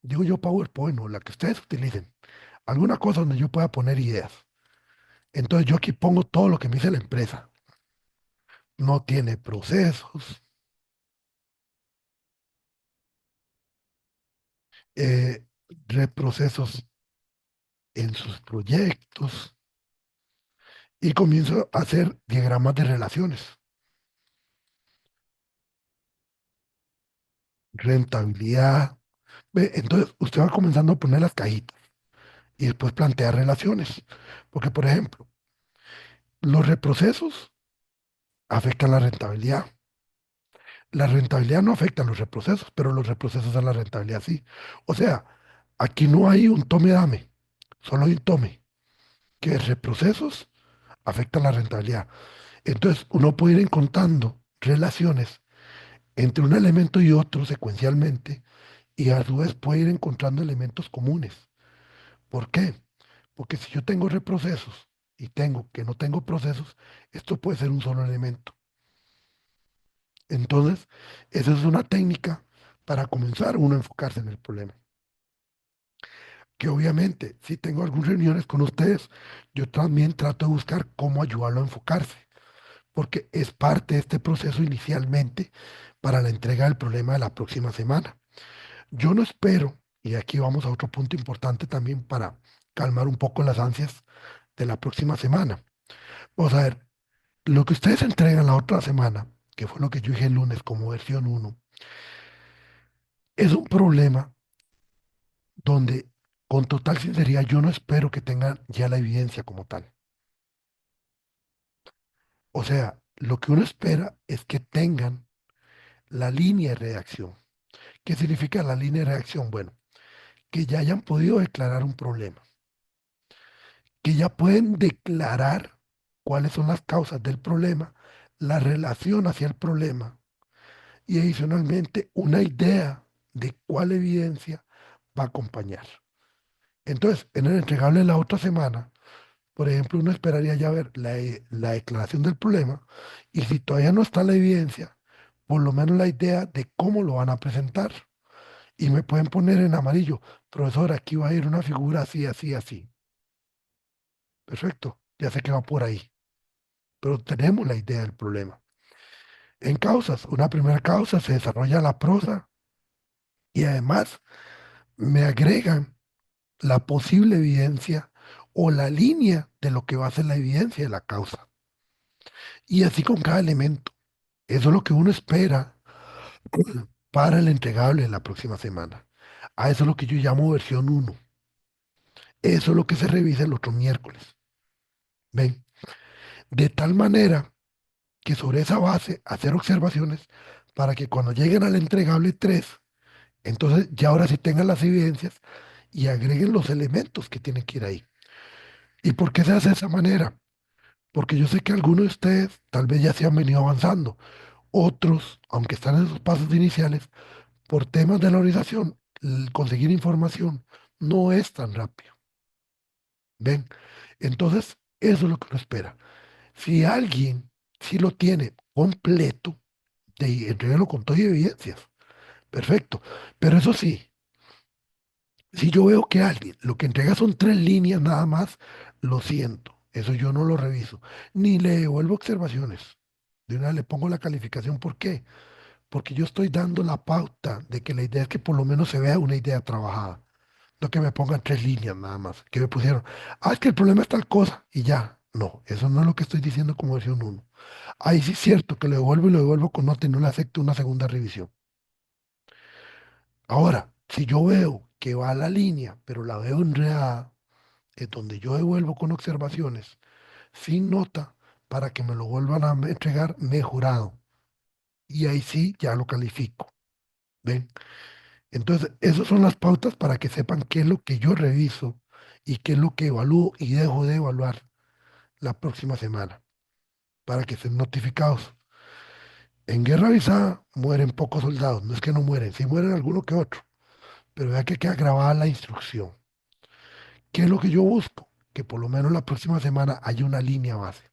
Digo yo PowerPoint o la que ustedes utilicen. Alguna cosa donde yo pueda poner ideas. Entonces yo aquí pongo todo lo que me dice la empresa. No tiene procesos, eh, reprocesos en sus proyectos y comienzo a hacer diagramas de relaciones. Rentabilidad. Ve, entonces usted va comenzando a poner las cajitas y después plantear relaciones. Porque, por ejemplo, los reprocesos afectan la rentabilidad. La rentabilidad no afecta a los reprocesos, pero los reprocesos a la rentabilidad sí. O sea, aquí no hay un tome-dame, solo hay un tome, que reprocesos afectan la rentabilidad. Entonces, uno puede ir encontrando relaciones entre un elemento y otro secuencialmente y a su vez puede ir encontrando elementos comunes. ¿Por qué? Porque si yo tengo reprocesos y tengo que no tengo procesos, esto puede ser un solo elemento. Entonces, esa es una técnica para comenzar uno a enfocarse en el problema. Que obviamente, si tengo algunas reuniones con ustedes, yo también trato de buscar cómo ayudarlo a enfocarse, porque es parte de este proceso inicialmente para la entrega del problema de la próxima semana. Yo no espero, y aquí vamos a otro punto importante también para calmar un poco las ansias de la próxima semana. Vamos a ver, lo que ustedes entregan la otra semana, que fue lo que yo dije el lunes como versión uno, es un problema donde, con total sinceridad, yo no espero que tengan ya la evidencia como tal. O sea, lo que uno espera es que tengan la línea de reacción. ¿Qué significa la línea de reacción? Bueno, que ya hayan podido declarar un problema, que ya pueden declarar cuáles son las causas del problema, la relación hacia el problema y adicionalmente una idea de cuál evidencia va a acompañar. Entonces, en el entregable de la otra semana, por ejemplo, uno esperaría ya ver la declaración del problema y si todavía no está la evidencia, por lo menos la idea de cómo lo van a presentar. Y me pueden poner en amarillo, profesor, aquí va a ir una figura así, así, así. Perfecto, ya sé que va por ahí, pero tenemos la idea del problema. En causas, una primera causa se desarrolla la prosa y además me agregan la posible evidencia o la línea de lo que va a ser la evidencia de la causa. Y así con cada elemento. Eso es lo que uno espera para el entregable de la próxima semana. A eso es lo que yo llamo versión uno. Eso es lo que se revisa el otro miércoles. ¿Ven? De tal manera que sobre esa base hacer observaciones para que cuando lleguen al entregable 3 entonces ya ahora sí tengan las evidencias y agreguen los elementos que tienen que ir ahí. ¿Y por qué se hace de esa manera? Porque yo sé que algunos de ustedes tal vez ya se han venido avanzando. Otros, aunque están en sus pasos iniciales, por temas de la organización, el conseguir información no es tan rápido. ¿Ven? Entonces, eso es lo que uno espera. Si alguien sí lo tiene completo, de entregarlo con todas evidencias. Perfecto. Pero eso sí, si yo veo que alguien lo que entrega son 3 líneas nada más, lo siento. Eso yo no lo reviso. Ni le devuelvo observaciones. De una vez le pongo la calificación. ¿Por qué? Porque yo estoy dando la pauta de que la idea es que por lo menos se vea una idea trabajada. No que me pongan 3 líneas nada más. Que me pusieron, es que el problema es tal cosa y ya. No, eso no es lo que estoy diciendo como versión uno. Ahí sí es cierto que lo devuelvo y lo devuelvo con nota y no le acepto una segunda revisión. Ahora, si yo veo que va a la línea, pero la veo enredada, es donde yo devuelvo con observaciones, sin nota, para que me lo vuelvan a entregar mejorado. Y ahí sí ya lo califico. ¿Ven? Entonces, esas son las pautas para que sepan qué es lo que yo reviso y qué es lo que evalúo y dejo de evaluar la próxima semana, para que estén notificados. En guerra avisada mueren pocos soldados, no es que no mueren, sí mueren alguno que otro, pero ya que queda grabada la instrucción. ¿Qué es lo que yo busco? Que por lo menos la próxima semana haya una línea base.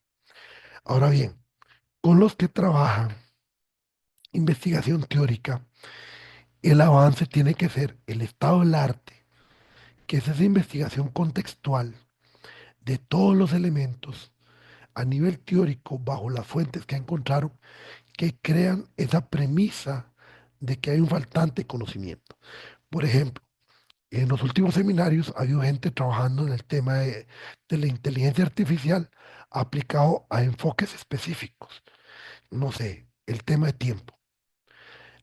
Ahora bien, con los que trabajan investigación teórica, el avance tiene que ser el estado del arte, que es esa investigación contextual de todos los elementos a nivel teórico bajo las fuentes que encontraron que crean esa premisa de que hay un faltante conocimiento. Por ejemplo, en los últimos seminarios ha habido gente trabajando en el tema de la inteligencia artificial aplicado a enfoques específicos. No sé, el tema de tiempo.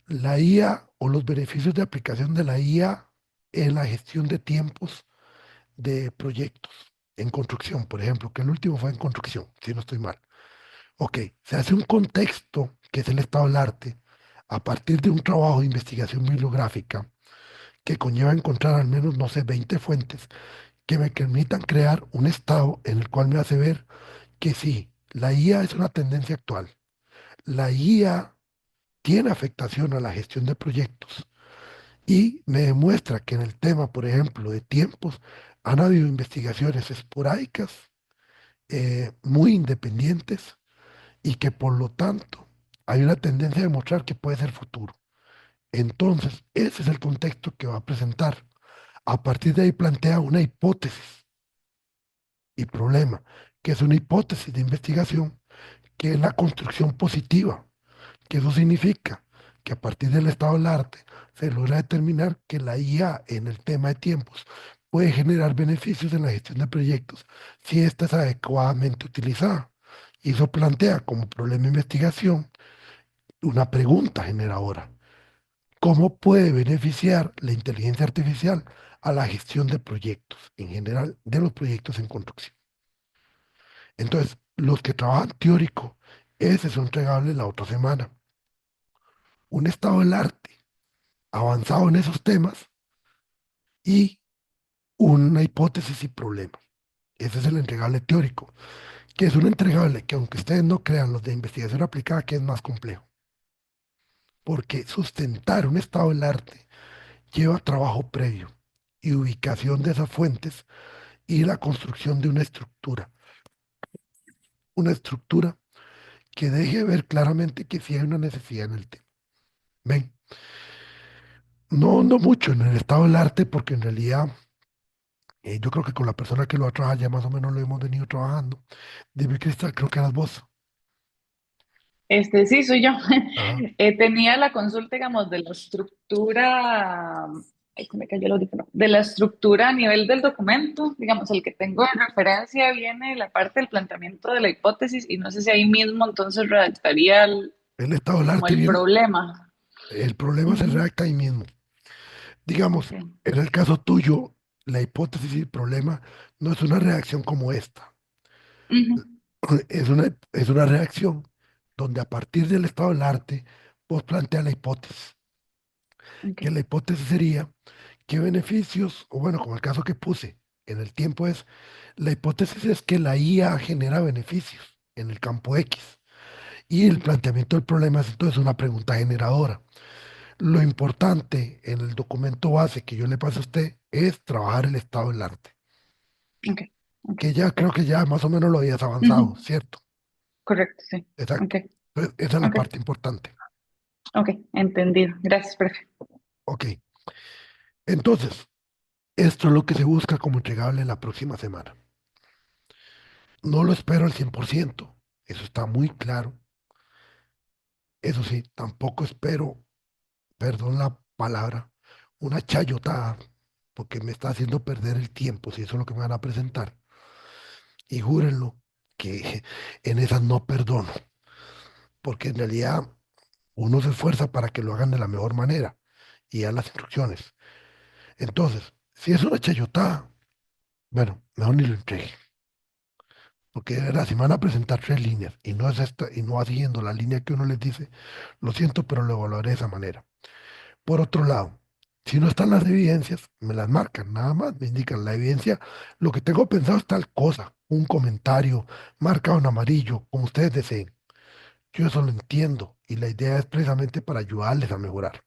La IA o los beneficios de aplicación de la IA en la gestión de tiempos de proyectos en construcción, por ejemplo, que el último fue en construcción, si no estoy mal. Ok, se hace un contexto, que es el estado del arte, a partir de un trabajo de investigación bibliográfica que conlleva encontrar al menos, no sé, 20 fuentes que me permitan crear un estado en el cual me hace ver que sí, la IA es una tendencia actual. La IA tiene afectación a la gestión de proyectos y me demuestra que en el tema, por ejemplo, de tiempos, han habido investigaciones esporádicas, muy independientes y que por lo tanto hay una tendencia a demostrar que puede ser futuro. Entonces, ese es el contexto que va a presentar. A partir de ahí plantea una hipótesis y problema, que es una hipótesis de investigación, que es la construcción positiva, que eso significa que a partir del estado del arte se logra determinar que la IA en el tema de tiempos puede generar beneficios en la gestión de proyectos si ésta es adecuadamente utilizada. Y eso plantea como problema de investigación una pregunta generadora. ¿Cómo puede beneficiar la inteligencia artificial a la gestión de proyectos, en general de los proyectos en construcción? Entonces, los que trabajan teórico, ese es un entregable la otra semana. Un estado del arte avanzado en esos temas y una hipótesis y problema. Ese es el entregable teórico, que es un entregable que aunque ustedes no crean los de investigación aplicada, que es más complejo. Porque sustentar un estado del arte lleva trabajo previo y ubicación de esas fuentes y la construcción de una estructura. Una estructura que deje ver claramente que sí hay una necesidad en el tema. ¿Ven? No, no mucho en el estado del arte, porque en realidad yo creo que con la persona que lo va a trabajar ya más o menos lo hemos venido trabajando. Dime, Cristal, creo que eras vos. Sí, soy yo. Ajá. Tenía la consulta, digamos, de la estructura, ay, se me cayó el audífono, de la estructura a nivel del documento, digamos, el que tengo de referencia viene la parte del planteamiento de la hipótesis y no sé si ahí mismo entonces redactaría El estado del como arte el bien, problema. el problema se Ujú, redacta ahí mismo. Digamos, ok, en el caso tuyo, la hipótesis y el problema no es una reacción como esta. ujú, Es una reacción donde a partir del estado del arte vos planteas la hipótesis. ok, Que la hipótesis sería qué beneficios, o bueno, como el caso que puse en el tiempo es, la hipótesis es que la IA genera beneficios en el campo X. Y el planteamiento del problema es entonces una pregunta generadora. Lo importante en el documento base que yo le paso a usted es trabajar el estado del arte, ok, ok, que ya creo perfecto. que ya más o menos lo habías avanzado, Ujú, ¿cierto? correcto, sí. Ok, Exacto. Entonces, esa es la ok, parte importante. ok, entendido. Gracias, profe. Ok. Entonces, esto es lo que se busca como entregable la próxima semana. No lo espero al 100%, eso está muy claro. Eso sí, tampoco espero, perdón la palabra, una chayotada, porque me está haciendo perder el tiempo, si eso es lo que me van a presentar. Y júrenlo que en esas no perdono, porque en realidad uno se esfuerza para que lo hagan de la mejor manera y dan las instrucciones. Entonces, si es una chayotada, bueno, mejor ni lo entregue. Porque de verdad, si me van a presentar 3 líneas y no es esta, y no va siguiendo la línea que uno les dice, lo siento, pero lo evaluaré de esa manera. Por otro lado, si no están las evidencias, me las marcan, nada más, me indican la evidencia, lo que tengo pensado es tal cosa, un comentario, marcado en amarillo, como ustedes deseen. Yo eso lo entiendo y la idea es precisamente para ayudarles a mejorar.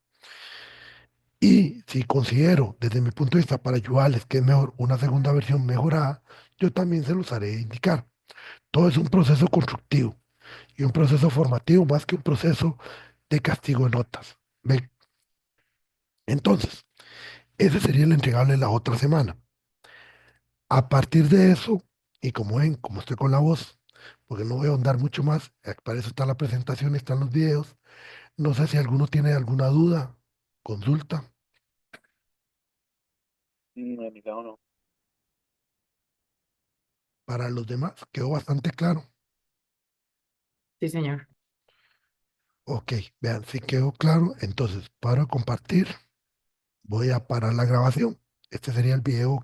Y si considero, desde mi punto de vista, para ayudarles que es mejor una segunda versión mejorada, yo también se los haré indicar. Todo es un proceso constructivo y un proceso formativo más que un proceso de castigo de notas. ¿Ven? Entonces, ese sería el entregable de la otra semana. A partir de eso, y como ven, como estoy con la voz, porque no voy a ahondar mucho más, para eso está la presentación, están los videos. No sé si alguno tiene alguna duda, consulta. No, ni cada uno. Para los demás, quedó bastante claro. Sí, señor. Ok, vean, si quedó claro, entonces paro de compartir, voy a parar la grabación. Este sería el video